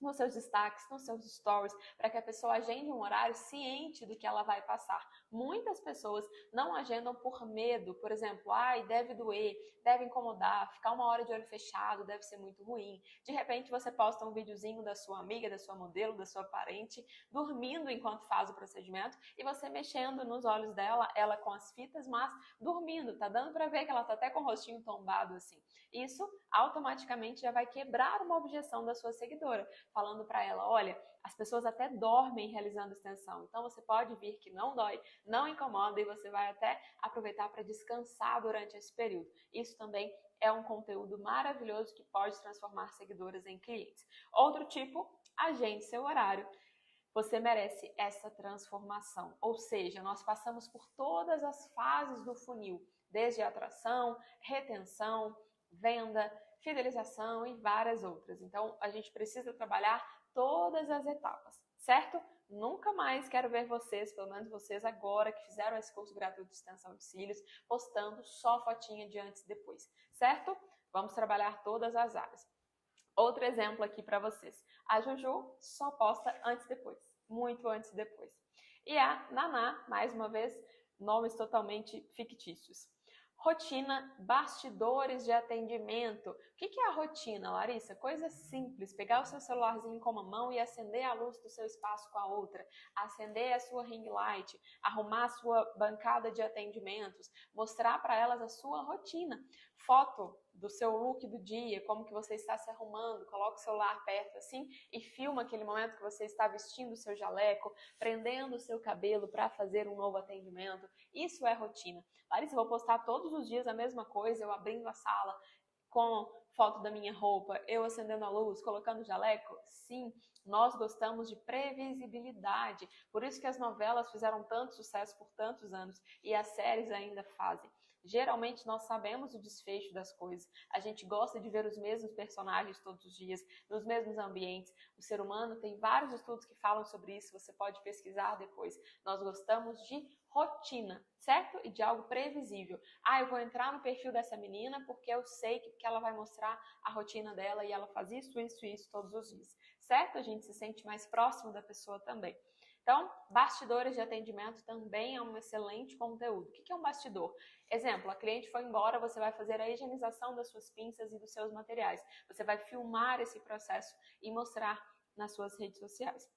nos seus destaques, nos seus stories, para que a pessoa agende um horário ciente do que ela vai passar. Muitas pessoas não agendam por medo, por exemplo, deve doer, deve incomodar, ficar uma hora de olho fechado deve ser muito ruim. De repente você posta um videozinho da sua amiga, da sua modelo, da sua parente, dormindo enquanto faz o procedimento e você mexendo nos olhos dela, ela com as fitas, mas dormindo, tá dando para ver que ela tá até com o rostinho tombado assim. Isso automaticamente já vai quebrar uma objeção da sua seguidora, falando para ela, olha, as pessoas até dormem realizando extensão, então você pode vir que não dói, não incomoda e você vai até aproveitar para descansar durante esse período. Isso também é um conteúdo maravilhoso que pode transformar seguidoras em clientes. Outro tipo, agende seu horário. Você merece essa transformação. Ou seja, nós passamos por todas as fases do funil, desde atração, retenção, venda, fidelização e várias outras. Então, a gente precisa trabalhar todas as etapas, certo? Nunca mais quero ver vocês, pelo menos vocês agora que fizeram esse curso gratuito de extensão de cílios, postando só fotinha de antes e depois, certo? Vamos trabalhar todas as áreas. Outro exemplo aqui para vocês. A Juju só posta antes e depois, muito antes e depois. E a Naná, mais uma vez, nomes totalmente fictícios. Rotina, bastidores de atendimento. O que é a rotina, Larissa? Coisa simples, pegar o seu celularzinho com uma mão e acender a luz do seu espaço com a outra, acender a sua ring light, arrumar a sua bancada de atendimentos, mostrar para elas a sua rotina. Foto do seu look do dia, como que você está se arrumando, coloca o celular perto assim e filma aquele momento que você está vestindo o seu jaleco, prendendo o seu cabelo para fazer um novo atendimento. Isso é rotina. Larissa, eu vou postar todos os dias a mesma coisa, eu abrindo a sala com foto da minha roupa, eu acendendo a luz, colocando o jaleco? Sim, nós gostamos de previsibilidade. Por isso que as novelas fizeram tanto sucesso por tantos anos e as séries ainda fazem. Geralmente nós sabemos o desfecho das coisas, a gente gosta de ver os mesmos personagens todos os dias, nos mesmos ambientes. O ser humano tem vários estudos que falam sobre isso, você pode pesquisar depois. Nós gostamos de rotina, certo? E de algo previsível. Ah, eu vou entrar no perfil dessa menina porque eu sei que ela vai mostrar a rotina dela e ela faz isso, isso e isso todos os dias, certo? A gente se sente mais próximo da pessoa também. Então, bastidores de atendimento também é um excelente conteúdo. O que é um bastidor? Exemplo, a cliente foi embora, você vai fazer a higienização das suas pinças e dos seus materiais. Você vai filmar esse processo e mostrar nas suas redes sociais.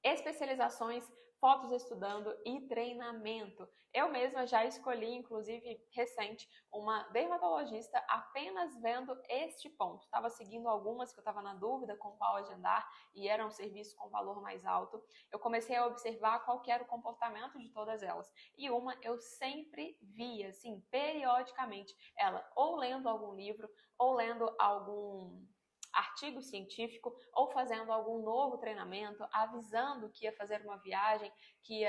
Especializações, fotos estudando e treinamento. Eu mesma já escolhi, inclusive recente, uma dermatologista apenas vendo este ponto. Estava seguindo algumas que eu estava na dúvida com qual agendar e era um serviço com valor mais alto. Eu comecei a observar qual que era o comportamento de todas elas. E uma eu sempre via, assim, periodicamente, ela ou lendo algum livro ou lendo algum artigo científico ou fazendo algum novo treinamento, avisando que ia fazer uma viagem, que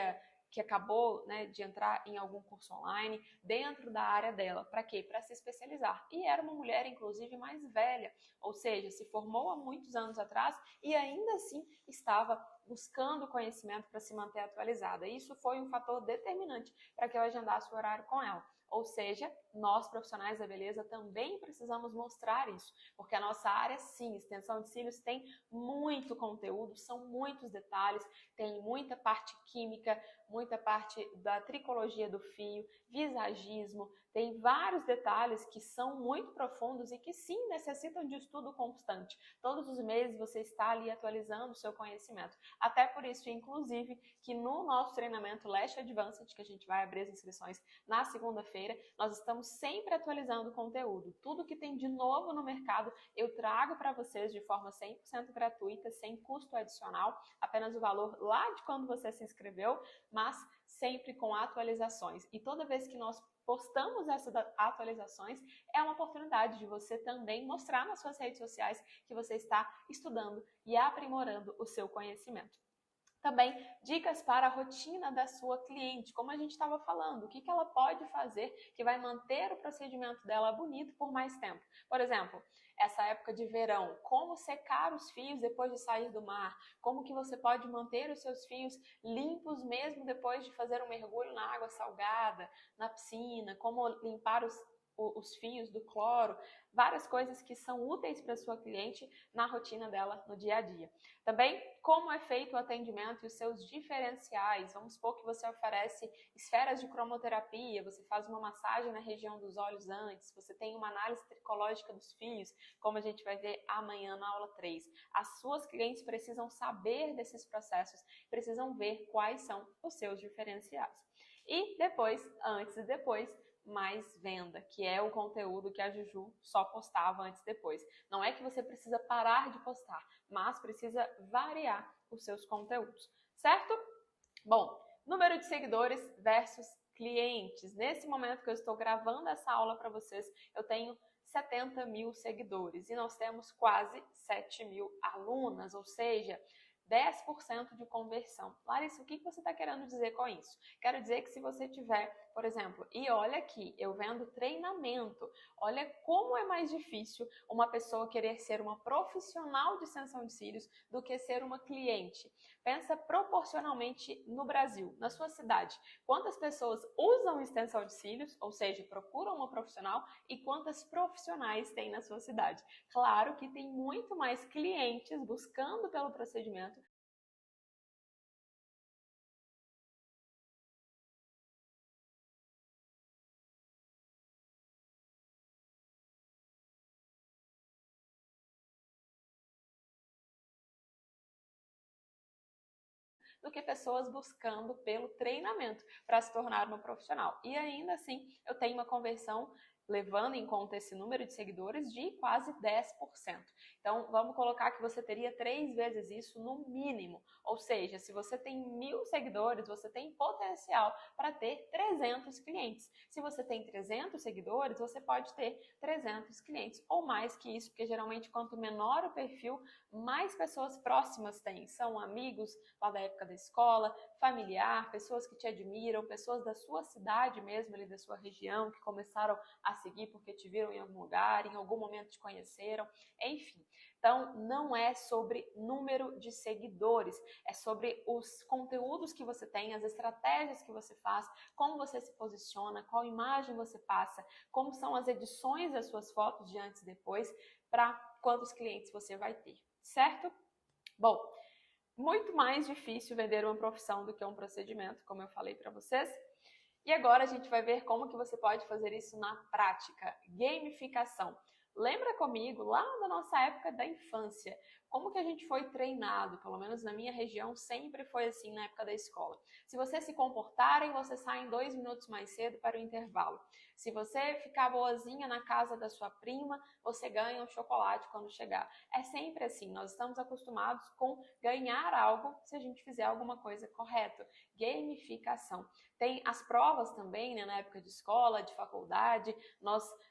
acabou, né, de entrar em algum curso online dentro da área dela. Para quê? Para se especializar. E era uma mulher, inclusive, mais velha, ou seja, se formou há muitos anos atrás e ainda assim estava buscando conhecimento para se manter atualizada. Isso foi um fator determinante para que eu agendasse o horário com ela. Ou seja, nós profissionais da beleza também precisamos mostrar isso, porque a nossa área, sim, extensão de cílios, tem muito conteúdo, são muitos detalhes, tem muita parte química, muita parte da tricologia do fio, visagismo, tem vários detalhes que são muito profundos e que sim necessitam de estudo constante. Todos os meses você está ali atualizando o seu conhecimento. Até por isso, inclusive, que no nosso treinamento Lash Advanced, que a gente vai abrir as inscrições na segunda-feira, nós estamos sempre atualizando o conteúdo. Tudo que tem de novo no mercado, eu trago para vocês de forma 100% gratuita, sem custo adicional, apenas o valor lá de quando você se inscreveu, mas sempre com atualizações. E toda vez que nós postamos essas atualizações, é uma oportunidade de você também mostrar nas suas redes sociais que você está estudando e aprimorando o seu conhecimento. Também dicas para a rotina da sua cliente, como a gente estava falando, o que ela pode fazer que vai manter o procedimento dela bonito por mais tempo. Por exemplo, essa época de verão, como secar os fios depois de sair do mar, como que você pode manter os seus fios limpos mesmo depois de fazer um mergulho na água salgada, na piscina, como limpar os fios do cloro, várias coisas que são úteis para a sua cliente na rotina dela no dia a dia. Também, como é feito o atendimento e os seus diferenciais. Vamos supor que você oferece esferas de cromoterapia, você faz uma massagem na região dos olhos antes, você tem uma análise tricológica dos fios, como a gente vai ver amanhã na aula 3. As suas clientes precisam saber desses processos, precisam ver quais são os seus diferenciais. E depois, antes e depois, mais venda, que é o conteúdo que a Juju só postava antes e depois. Não é que você precisa parar de postar, mas precisa variar os seus conteúdos, certo? Bom, número de seguidores versus clientes. Nesse momento que eu estou gravando essa aula para vocês, eu tenho 70 mil seguidores e nós temos quase 7 mil alunas, ou seja, 10% de conversão. Larissa, o que você está querendo dizer com isso? Quero dizer que se você tiver, por exemplo, e olha aqui, eu vendo treinamento, olha como é mais difícil uma pessoa querer ser uma profissional de extensão de cílios do que ser uma cliente. Pensa proporcionalmente no Brasil, na sua cidade. Quantas pessoas usam extensão de cílios, ou seja, procuram uma profissional, e quantas profissionais tem na sua cidade? Claro que tem muito mais clientes buscando pelo procedimento do que pessoas buscando pelo treinamento para se tornar uma profissional. E ainda assim, eu tenho uma conversão, levando em conta esse número de seguidores, de quase 10%. Então, vamos colocar que você teria 3 vezes isso no mínimo. Ou seja, se você tem 1.000 seguidores, você tem potencial para ter 300 clientes. Se você tem 300 seguidores, você pode ter 300 clientes, ou mais que isso, porque geralmente quanto menor o perfil, mais pessoas próximas tem. São amigos lá da época da escola, familiar, pessoas que te admiram, pessoas da sua cidade mesmo, ali da sua região, que começaram a seguir porque te viram em algum lugar, em algum momento te conheceram, enfim. Então, não é sobre número de seguidores, é sobre os conteúdos que você tem, as estratégias que você faz, como você se posiciona, qual imagem você passa, como são as edições das suas fotos de antes e depois, para quantos clientes você vai ter, certo? Bom, muito mais difícil vender uma profissão do que um procedimento, como eu falei para vocês. E agora a gente vai ver como que você pode fazer isso na prática. Gamificação. Lembra comigo, lá da nossa época da infância, como que a gente foi treinado, pelo menos na minha região, sempre foi assim na época da escola. Se você se comportarem, você sai em 2 minutos mais cedo para o intervalo. Se você ficar boazinha na casa da sua prima, você ganha um chocolate quando chegar. É sempre assim, nós estamos acostumados com ganhar algo se a gente fizer alguma coisa correta. Gamificação. Tem as provas também, né, na época de escola, de faculdade,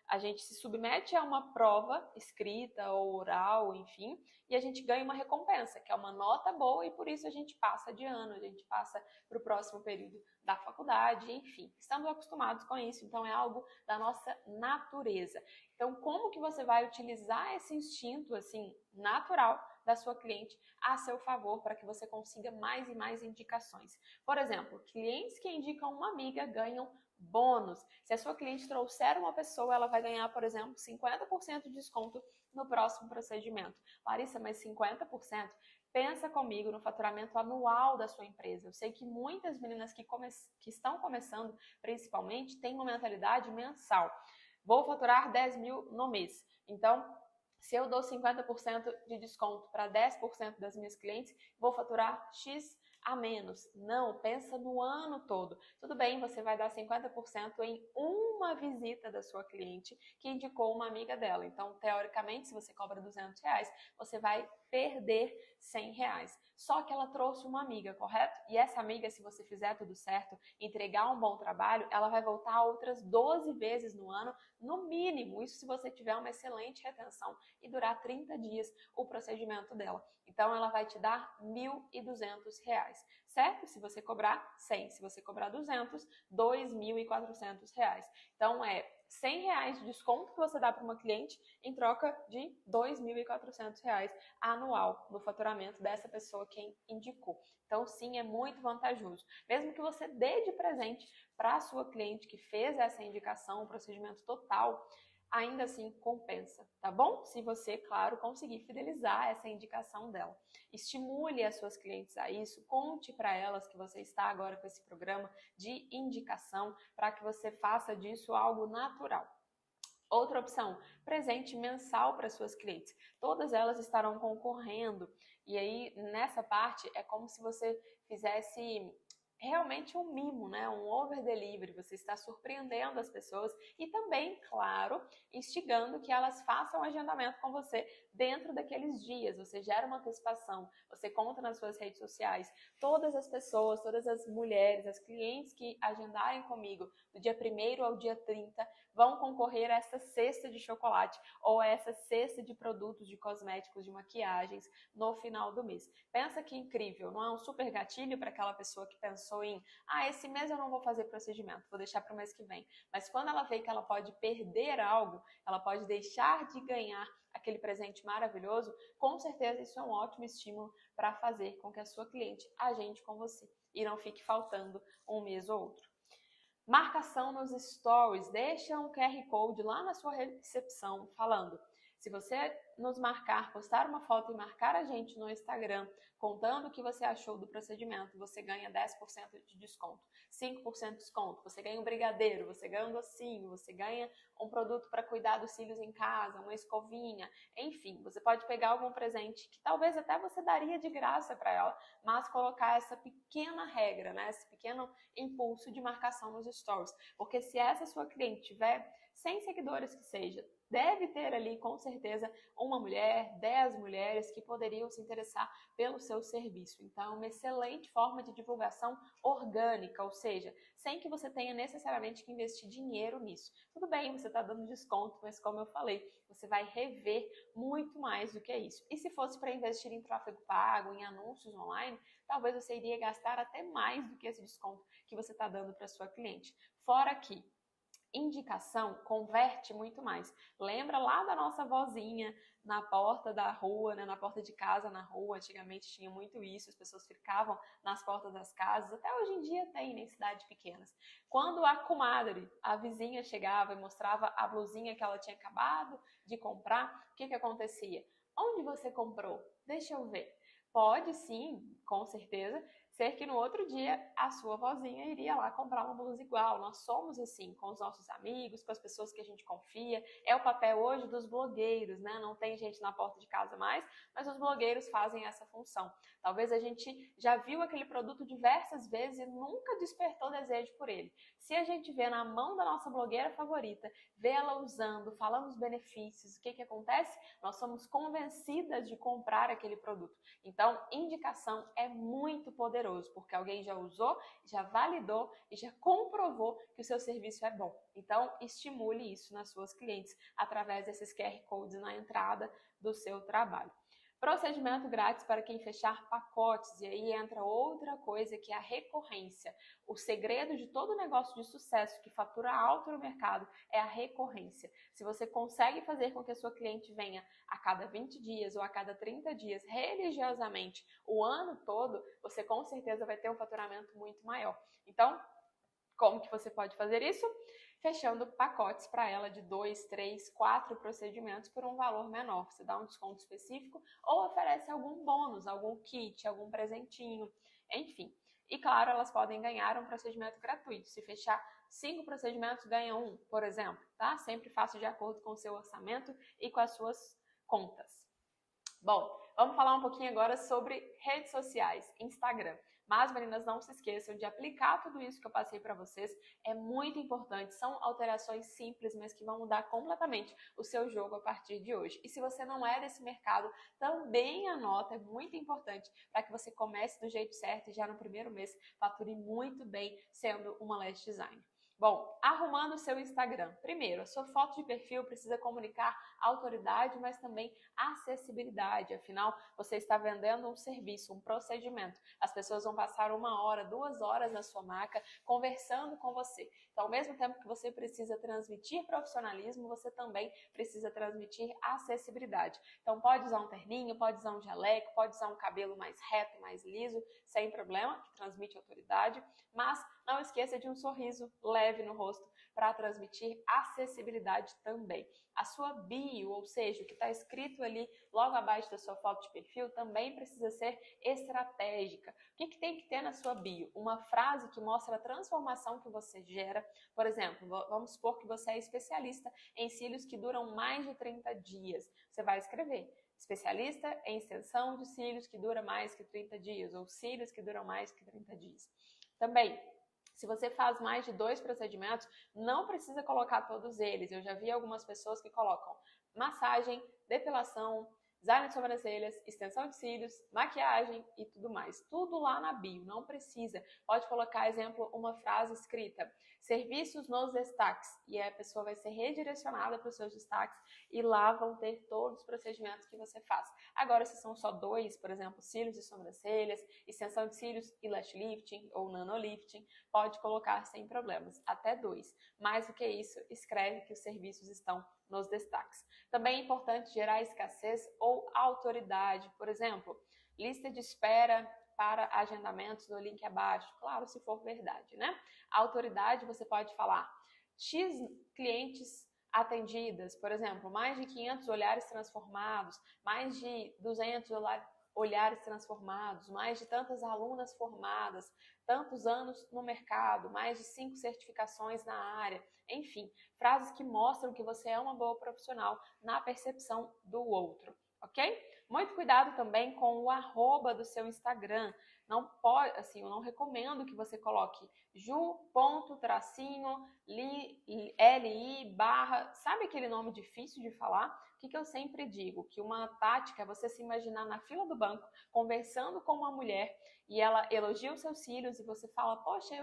a gente se submete a uma prova escrita ou oral, enfim, e a gente ganha uma recompensa, que é uma nota boa, e por isso a gente passa de ano, a gente passa para o próximo período da faculdade, enfim. Estamos acostumados com isso, então é algo da nossa natureza. Então, como que você vai utilizar esse instinto, assim, natural da sua cliente a seu favor para que você consiga mais e mais indicações? Por exemplo, clientes que indicam uma amiga ganham bônus. Se a sua cliente trouxer uma pessoa, ela vai ganhar, por exemplo, 50% de desconto no próximo procedimento. Larissa, mas 50%? Pensa comigo no faturamento anual da sua empresa. Eu sei que muitas meninas que estão começando, principalmente, têm uma mentalidade mensal. Vou faturar 10 mil no mês. Então, se eu dou 50% de desconto para 10% das minhas clientes, vou faturar X a menos. Não, pensa no ano todo. Tudo bem, você vai dar 50% em uma visita da sua cliente que indicou uma amiga dela. Então, teoricamente, se você cobra R$200, você vai perder R$100. Só que ela trouxe uma amiga, correto? E essa amiga, se você fizer tudo certo, entregar um bom trabalho, ela vai voltar outras 12 vezes no ano, no mínimo. Isso se você tiver uma excelente retenção e durar 30 dias o procedimento dela. Então, ela vai te dar R$1.200, certo? Se você cobrar 100, se você cobrar 200, R$2.400. Então, é R$100 de desconto que você dá para uma cliente em troca de R$2.400 anual no faturamento dessa pessoa quem indicou. Então, sim, é muito vantajoso. Mesmo que você dê de presente para a sua cliente que fez essa indicação, o procedimento total, ainda assim compensa, tá bom? Se você, claro, conseguir fidelizar essa indicação dela. Estimule as suas clientes a isso, conte para elas que você está agora com esse programa de indicação para que você faça disso algo natural. Outra opção, presente mensal para suas clientes. Todas elas estarão concorrendo e aí nessa parte é como se você fizesse realmente um mimo, né? Um over delivery, você está surpreendendo as pessoas e também, claro, instigando que elas façam agendamento com você dentro daqueles dias. Você gera uma antecipação, você conta nas suas redes sociais. Todas as pessoas, todas as mulheres, as clientes que agendarem comigo do dia 1º ao dia 30 vão concorrer a essa cesta de chocolate ou a essa cesta de produtos de cosméticos, de maquiagens no final do mês. Pensa que incrível, não é um super gatilho para aquela pessoa que pensou em esse mês eu não vou fazer procedimento, vou deixar para o mês que vem. Mas quando ela vê que ela pode perder algo, ela pode deixar de ganhar aquele presente maravilhoso, com certeza isso é um ótimo estímulo para fazer com que a sua cliente agende com você e não fique faltando um mês ou outro. Marcação nos stories, deixa um QR Code lá na sua recepção falando: se você nos marcar, postar uma foto e marcar a gente no Instagram, contando o que você achou do procedimento, você ganha 10% de desconto, 5% de desconto, você ganha um brigadeiro, você ganha um docinho, você ganha um produto para cuidar dos cílios em casa, uma escovinha, enfim, você pode pegar algum presente que talvez até você daria de graça para ela, mas colocar essa pequena regra, né, esse pequeno impulso de marcação nos stories, porque se essa sua cliente tiver 100 seguidores que seja, deve ter ali com certeza uma mulher, 10 mulheres que poderiam se interessar pelo seu serviço. Então, uma excelente forma de divulgação orgânica, ou seja, sem que você tenha necessariamente que investir dinheiro nisso. Tudo bem, você está dando desconto, mas como eu falei, você vai rever muito mais do que isso. E se fosse para investir em tráfego pago, em anúncios online, talvez você iria gastar até mais do que esse desconto que você está dando para sua cliente. Fora que indicação converte muito mais. Lembra lá da nossa vozinha na porta da rua, né, na porta de casa na rua? Antigamente tinha muito isso, as pessoas ficavam nas portas das casas, até hoje em dia tem em cidades pequenas. Quando a comadre, a vizinha chegava e mostrava a blusinha que ela tinha acabado de comprar, o que acontecia? Onde você comprou? Deixa eu ver. Pode sim, com certeza, ser que no outro dia a sua vozinha iria lá comprar uma blusa igual. Nós somos assim, com os nossos amigos, com as pessoas que a gente confia. É o papel hoje dos blogueiros, né? Não tem gente na porta de casa mais, mas os blogueiros fazem essa função. Talvez a gente já viu aquele produto diversas vezes e nunca despertou desejo por ele. Se a gente vê na mão da nossa blogueira favorita, vê ela usando, falando os benefícios, o que acontece? Nós somos convencidas de comprar aquele produto. Então, indicação é muito poderoso, porque alguém já usou, já validou e já comprovou que o seu serviço é bom. Então, estimule isso nas suas clientes através desses QR Codes na entrada do seu trabalho. Procedimento grátis para quem fechar pacotes, e aí entra outra coisa que é a recorrência. O segredo de todo negócio de sucesso que fatura alto no mercado é a recorrência. Se você consegue fazer com que a sua cliente venha a cada 20 dias ou a cada 30 dias religiosamente o ano todo, você com certeza vai ter um faturamento muito maior. Então, como que você pode fazer isso? Fechando pacotes para ela de 2, 3, 4 procedimentos por um valor menor. Você dá um desconto específico ou oferece algum bônus, algum kit, algum presentinho, enfim. E claro, elas podem ganhar um procedimento gratuito. Se fechar 5 procedimentos, ganha um, por exemplo, tá? Sempre faça de acordo com o seu orçamento e com as suas contas. Bom, vamos falar um pouquinho agora sobre redes sociais, Instagram. Mas, meninas, não se esqueçam de aplicar tudo isso que eu passei para vocês. É muito importante, são alterações simples, mas que vão mudar completamente o seu jogo a partir de hoje. E se você não é desse mercado, também anota, é muito importante para que você comece do jeito certo e já no primeiro mês fature muito bem sendo uma lash designer. Bom, arrumando o seu Instagram. Primeiro, a sua foto de perfil precisa comunicar autoridade, mas também acessibilidade. Afinal, você está vendendo um serviço, um procedimento. As pessoas vão passar 1 hora, 2 horas na sua marca conversando com você. Então, ao mesmo tempo que você precisa transmitir profissionalismo, você também precisa transmitir acessibilidade. Então, pode usar um terninho, pode usar um jaleco, pode usar um cabelo mais reto, mais liso, sem problema, que transmite autoridade, mas não esqueça de um sorriso leve no rosto para transmitir acessibilidade também. A sua bio, ou seja, o que está escrito ali logo abaixo da sua foto de perfil, também precisa ser estratégica. O que tem que ter na sua bio? Uma frase que mostra a transformação que você gera. Por exemplo, vamos supor que você é especialista em cílios que duram mais de 30 dias. Você vai escrever: especialista em extensão de cílios que dura mais que 30 dias, ou cílios que duram mais que 30 dias. Também, se você faz mais de 2 procedimentos, não precisa colocar todos eles. Eu já vi algumas pessoas que colocam massagem, depilação, design de sobrancelhas, extensão de cílios, maquiagem e tudo mais. Tudo lá na bio, não precisa. Pode colocar, exemplo, uma frase escrita, serviços nos destaques, e aí a pessoa vai ser redirecionada para os seus destaques e lá vão ter todos os procedimentos que você faz. Agora, se são só 2, por exemplo, cílios e sobrancelhas, extensão de cílios e lash lifting ou nanolifting, pode colocar sem problemas, até 2. Mais do que isso, escreve que os serviços estão nos destaques. Também é importante gerar escassez ou autoridade, por exemplo, lista de espera para agendamentos no link abaixo, claro, se for verdade, né? Autoridade, você pode falar X clientes atendidas, por exemplo, mais de 500 olhares transformados, mais de 200 olhares transformados, mais de tantas alunas formadas, tantos anos no mercado, mais de 5 certificações na área, enfim, frases que mostram que você é uma boa profissional na percepção do outro, ok? Muito cuidado também com o arroba do seu Instagram. Não pode, assim, eu não recomendo que você coloque ju.li barra, sabe aquele nome difícil de falar? O que eu sempre digo? Que uma tática é você se imaginar na fila do banco, conversando com uma mulher e ela elogia os seus cílios e você fala, poxa,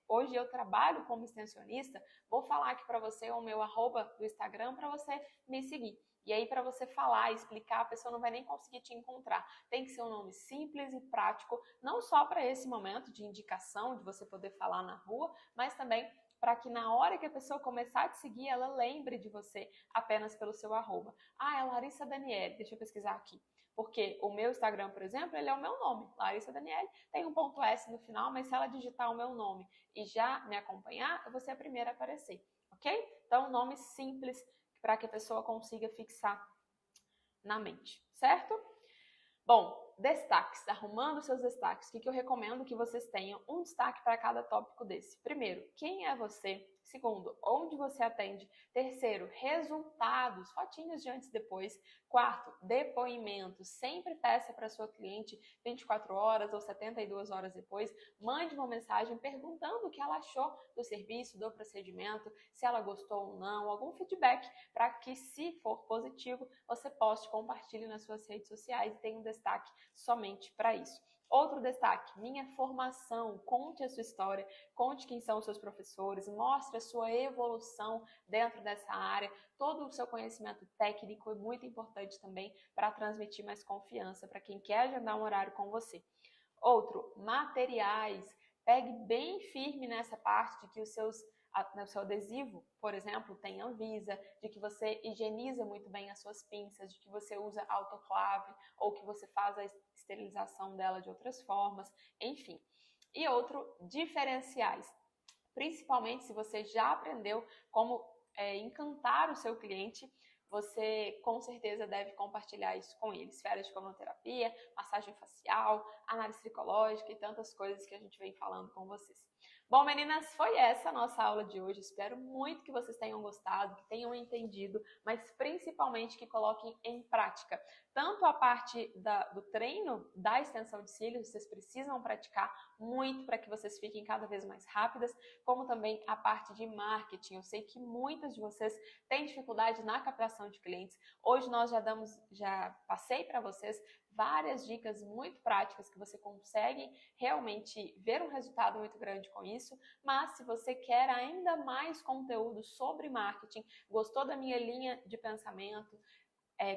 hoje eu trabalho como extensionista, vou falar aqui para você o meu arroba do Instagram para você me seguir. E aí, para você falar e explicar, a pessoa não vai nem conseguir te encontrar. Tem que ser um nome simples e prático, não só para esse momento de indicação, de você poder falar na rua, mas também para que na hora que a pessoa começar a te seguir, ela lembre de você apenas pelo seu arroba. Ah, é Larissa Daniele, deixa eu pesquisar aqui. Porque o meu Instagram, por exemplo, ele é o meu nome, Larissa Daniele, tem um ponto S no final, mas se ela digitar o meu nome e já me acompanhar, eu vou ser a primeira a aparecer, ok? Então, nome simples, para que a pessoa consiga fixar na mente, certo? Bom, destaques, arrumando seus destaques, o que eu recomendo que vocês tenham um destaque para cada tópico desse. Primeiro, quem é você? Segundo, onde você atende? Terceiro, resultados, fotinhos de antes e depois. Quarto, depoimentos. Sempre peça para sua cliente 24 horas ou 72 horas depois, mande uma mensagem perguntando o que ela achou do serviço, do procedimento, se ela gostou ou não, algum feedback para que, se for positivo, você poste, compartilhe nas suas redes sociais e tenha um destaque somente para isso. Outro destaque, minha formação, conte a sua história, conte quem são os seus professores, mostre a sua evolução dentro dessa área, todo o seu conhecimento técnico é muito importante também para transmitir mais confiança para quem quer agendar um horário com você. Outro, materiais, pegue bem firme nessa parte de que o seu adesivo, por exemplo, tem Anvisa, de que você higieniza muito bem as suas pinças, de que você usa autoclave ou que você faz a esterilização dela de outras formas, enfim. E outro, diferenciais. Principalmente se você já aprendeu como encantar o seu cliente, você com certeza deve compartilhar isso com ele. Esferas de cromoterapia, massagem facial, análise tricológica e tantas coisas que a gente vem falando com vocês. Bom, meninas, foi essa a nossa aula de hoje. Espero muito que vocês tenham gostado, que tenham entendido, mas principalmente que coloquem em prática. Tanto a parte do treino da extensão de cílios, vocês precisam praticar muito para que vocês fiquem cada vez mais rápidas, como também a parte de marketing. Eu sei que muitas de vocês têm dificuldade na captação de clientes. Hoje nós já passei para vocês várias dicas muito práticas que você consegue realmente ver um resultado muito grande com isso, mas se você quer ainda mais conteúdo sobre marketing, gostou da minha linha de pensamento,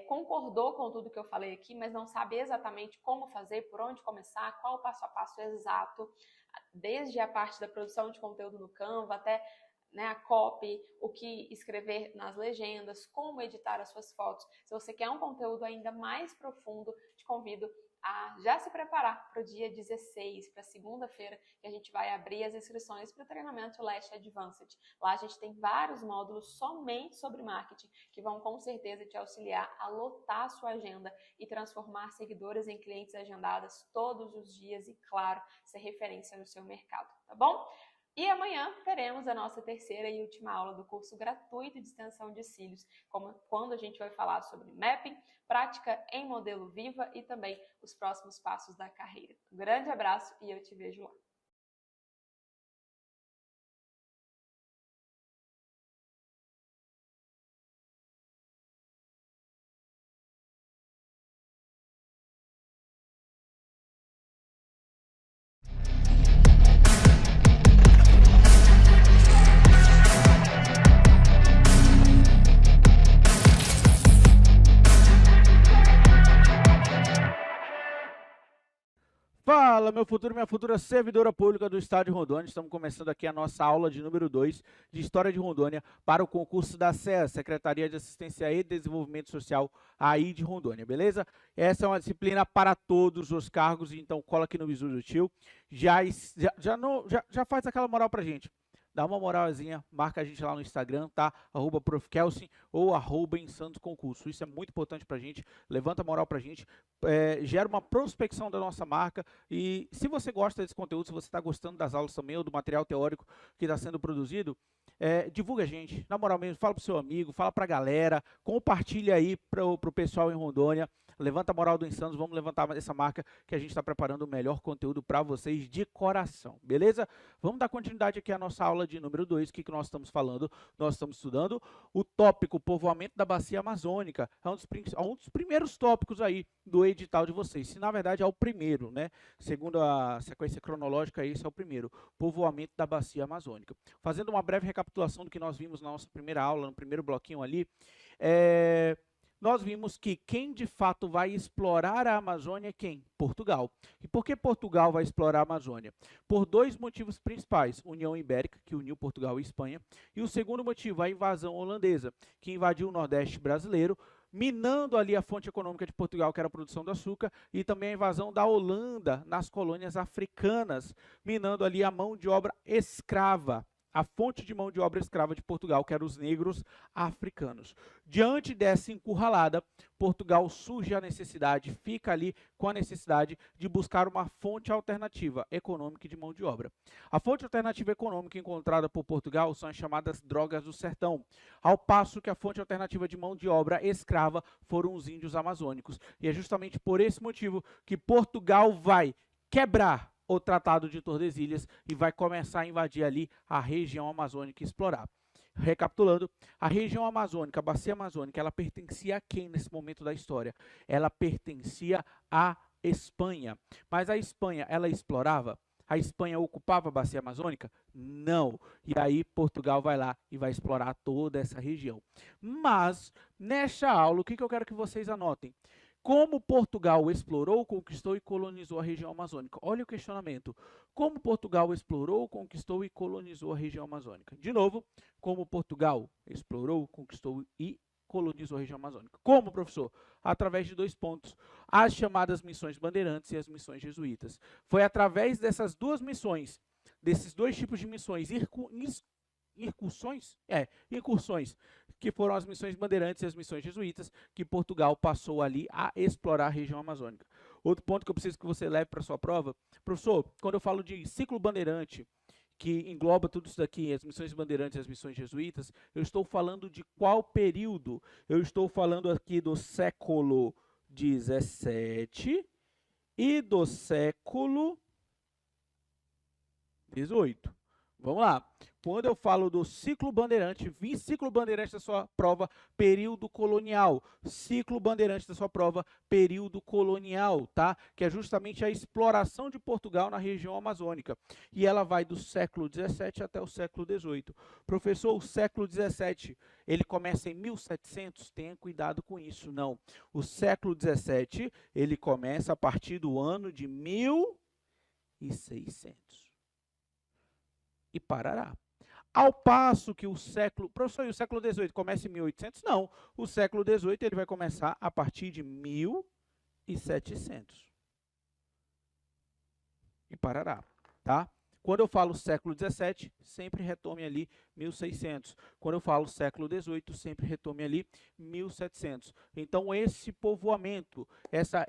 concordou com tudo que eu falei aqui, mas não sabe exatamente como fazer, por onde começar, qual o passo a passo exato, desde a parte da produção de conteúdo no Canva até a copy, o que escrever nas legendas, como editar as suas fotos. Se você quer um conteúdo ainda mais profundo, te convido a já se preparar para o dia 16, para segunda-feira, que a gente vai abrir as inscrições para o treinamento Lash Advanced. Lá a gente tem vários módulos somente sobre marketing, que vão com certeza te auxiliar a lotar a sua agenda e transformar seguidores em clientes agendadas todos os dias e, claro, ser referência no seu mercado, tá bom? E amanhã teremos a nossa terceira e última aula do curso gratuito de extensão de cílios, quando a gente vai falar sobre mapping, prática em modelo Viva e também os próximos passos da carreira. Um grande abraço e eu te vejo lá. Fala, meu futuro e minha futura servidora pública do Estado de Rondônia. Estamos começando aqui a nossa aula de número 2 de História de Rondônia para o concurso da SEA, Secretaria de Assistência e Desenvolvimento Social aí de Rondônia, beleza? Essa é uma disciplina para todos os cargos, então cola aqui no visu do tio. Já faz aquela moral pra gente. Dá uma moralzinha, marca a gente lá no Instagram, tá? @profkelsen ou @insansconcurso. Isso é muito importante pra gente, levanta a moral pra gente, gera uma prospecção da nossa marca. E se você gosta desse conteúdo, se você está gostando das aulas também ou do material teórico que está sendo produzido, divulga a gente, na moral mesmo, fala pro seu amigo, fala pra galera, compartilha aí pro pessoal em Rondônia. Levanta a moral do Insanos, vamos levantar essa marca que a gente está preparando o melhor conteúdo para vocês de coração, beleza? Vamos dar continuidade aqui à nossa aula de número 2, o que nós estamos falando? Nós estamos estudando o tópico povoamento da bacia amazônica, é um dos primeiros tópicos aí do edital de vocês, se na verdade é o primeiro, né? Segundo a sequência cronológica, esse é o primeiro, povoamento da bacia amazônica. Fazendo uma breve recapitulação do que nós vimos na nossa primeira aula, no primeiro bloquinho ali, nós vimos que quem de fato vai explorar a Amazônia é quem? Portugal. E por que Portugal vai explorar a Amazônia? Por dois motivos principais. União Ibérica, que uniu Portugal e Espanha. E o segundo motivo, a invasão holandesa, que invadiu o Nordeste brasileiro, minando ali a fonte econômica de Portugal, que era a produção do açúcar, e também a invasão da Holanda nas colônias africanas, minando ali a mão de obra escrava. A fonte de mão de obra escrava de Portugal, que eram os negros africanos. Diante dessa encurralada, Portugal surge a necessidade, fica ali com a necessidade de buscar uma fonte alternativa econômica de mão de obra. A fonte alternativa econômica encontrada por Portugal são as chamadas drogas do sertão, ao passo que a fonte alternativa de mão de obra escrava foram os índios amazônicos. E é justamente por esse motivo que Portugal vai quebrar o Tratado de Tordesilhas e vai começar a invadir ali a região amazônica e explorar. Recapitulando, a região amazônica, a bacia amazônica, ela pertencia a quem nesse momento da história? Ela pertencia à Espanha. Mas a Espanha, ela explorava? A Espanha ocupava a bacia amazônica? Não. E aí Portugal vai lá e vai explorar toda essa região. Mas, nesta aula, o que eu quero que vocês anotem? Como Portugal explorou, conquistou e colonizou a região amazônica? Olha o questionamento. Como Portugal explorou, conquistou e colonizou a região amazônica? De novo, como Portugal explorou, conquistou e colonizou a região amazônica? Como, professor? Através de dois pontos. As chamadas missões bandeirantes e as missões jesuítas. Foi através dessas duas missões, desses dois tipos de missões, incursões, que foram as missões bandeirantes e as missões jesuítas, que Portugal passou ali a explorar a região amazônica. Outro ponto que eu preciso que você leve para a sua prova, professor, quando eu falo de ciclo bandeirante, que engloba tudo isso daqui, as missões bandeirantes e as missões jesuítas, eu estou falando de qual período? Eu estou falando aqui do século XVII e do século XVIII. Vamos lá. Quando eu falo do ciclo bandeirante, ciclo bandeirante da sua prova, período colonial. Ciclo bandeirante da sua prova, período colonial, tá? Que é justamente a exploração de Portugal na região amazônica. E ela vai do século XVII até o século XVIII. Professor, o século XVII, ele começa em 1700? Tenha cuidado com isso, não. O século XVII, ele começa a partir do ano de 1600. E parará. Ao passo que o século... Professor, e o século XVIII começa em 1800? Não. O século XVIII ele vai começar a partir de 1700. E parará, tá? Quando eu falo século XVII, sempre retome ali 1600. Quando eu falo século XVIII, sempre retome ali 1700. Então, esse povoamento, essa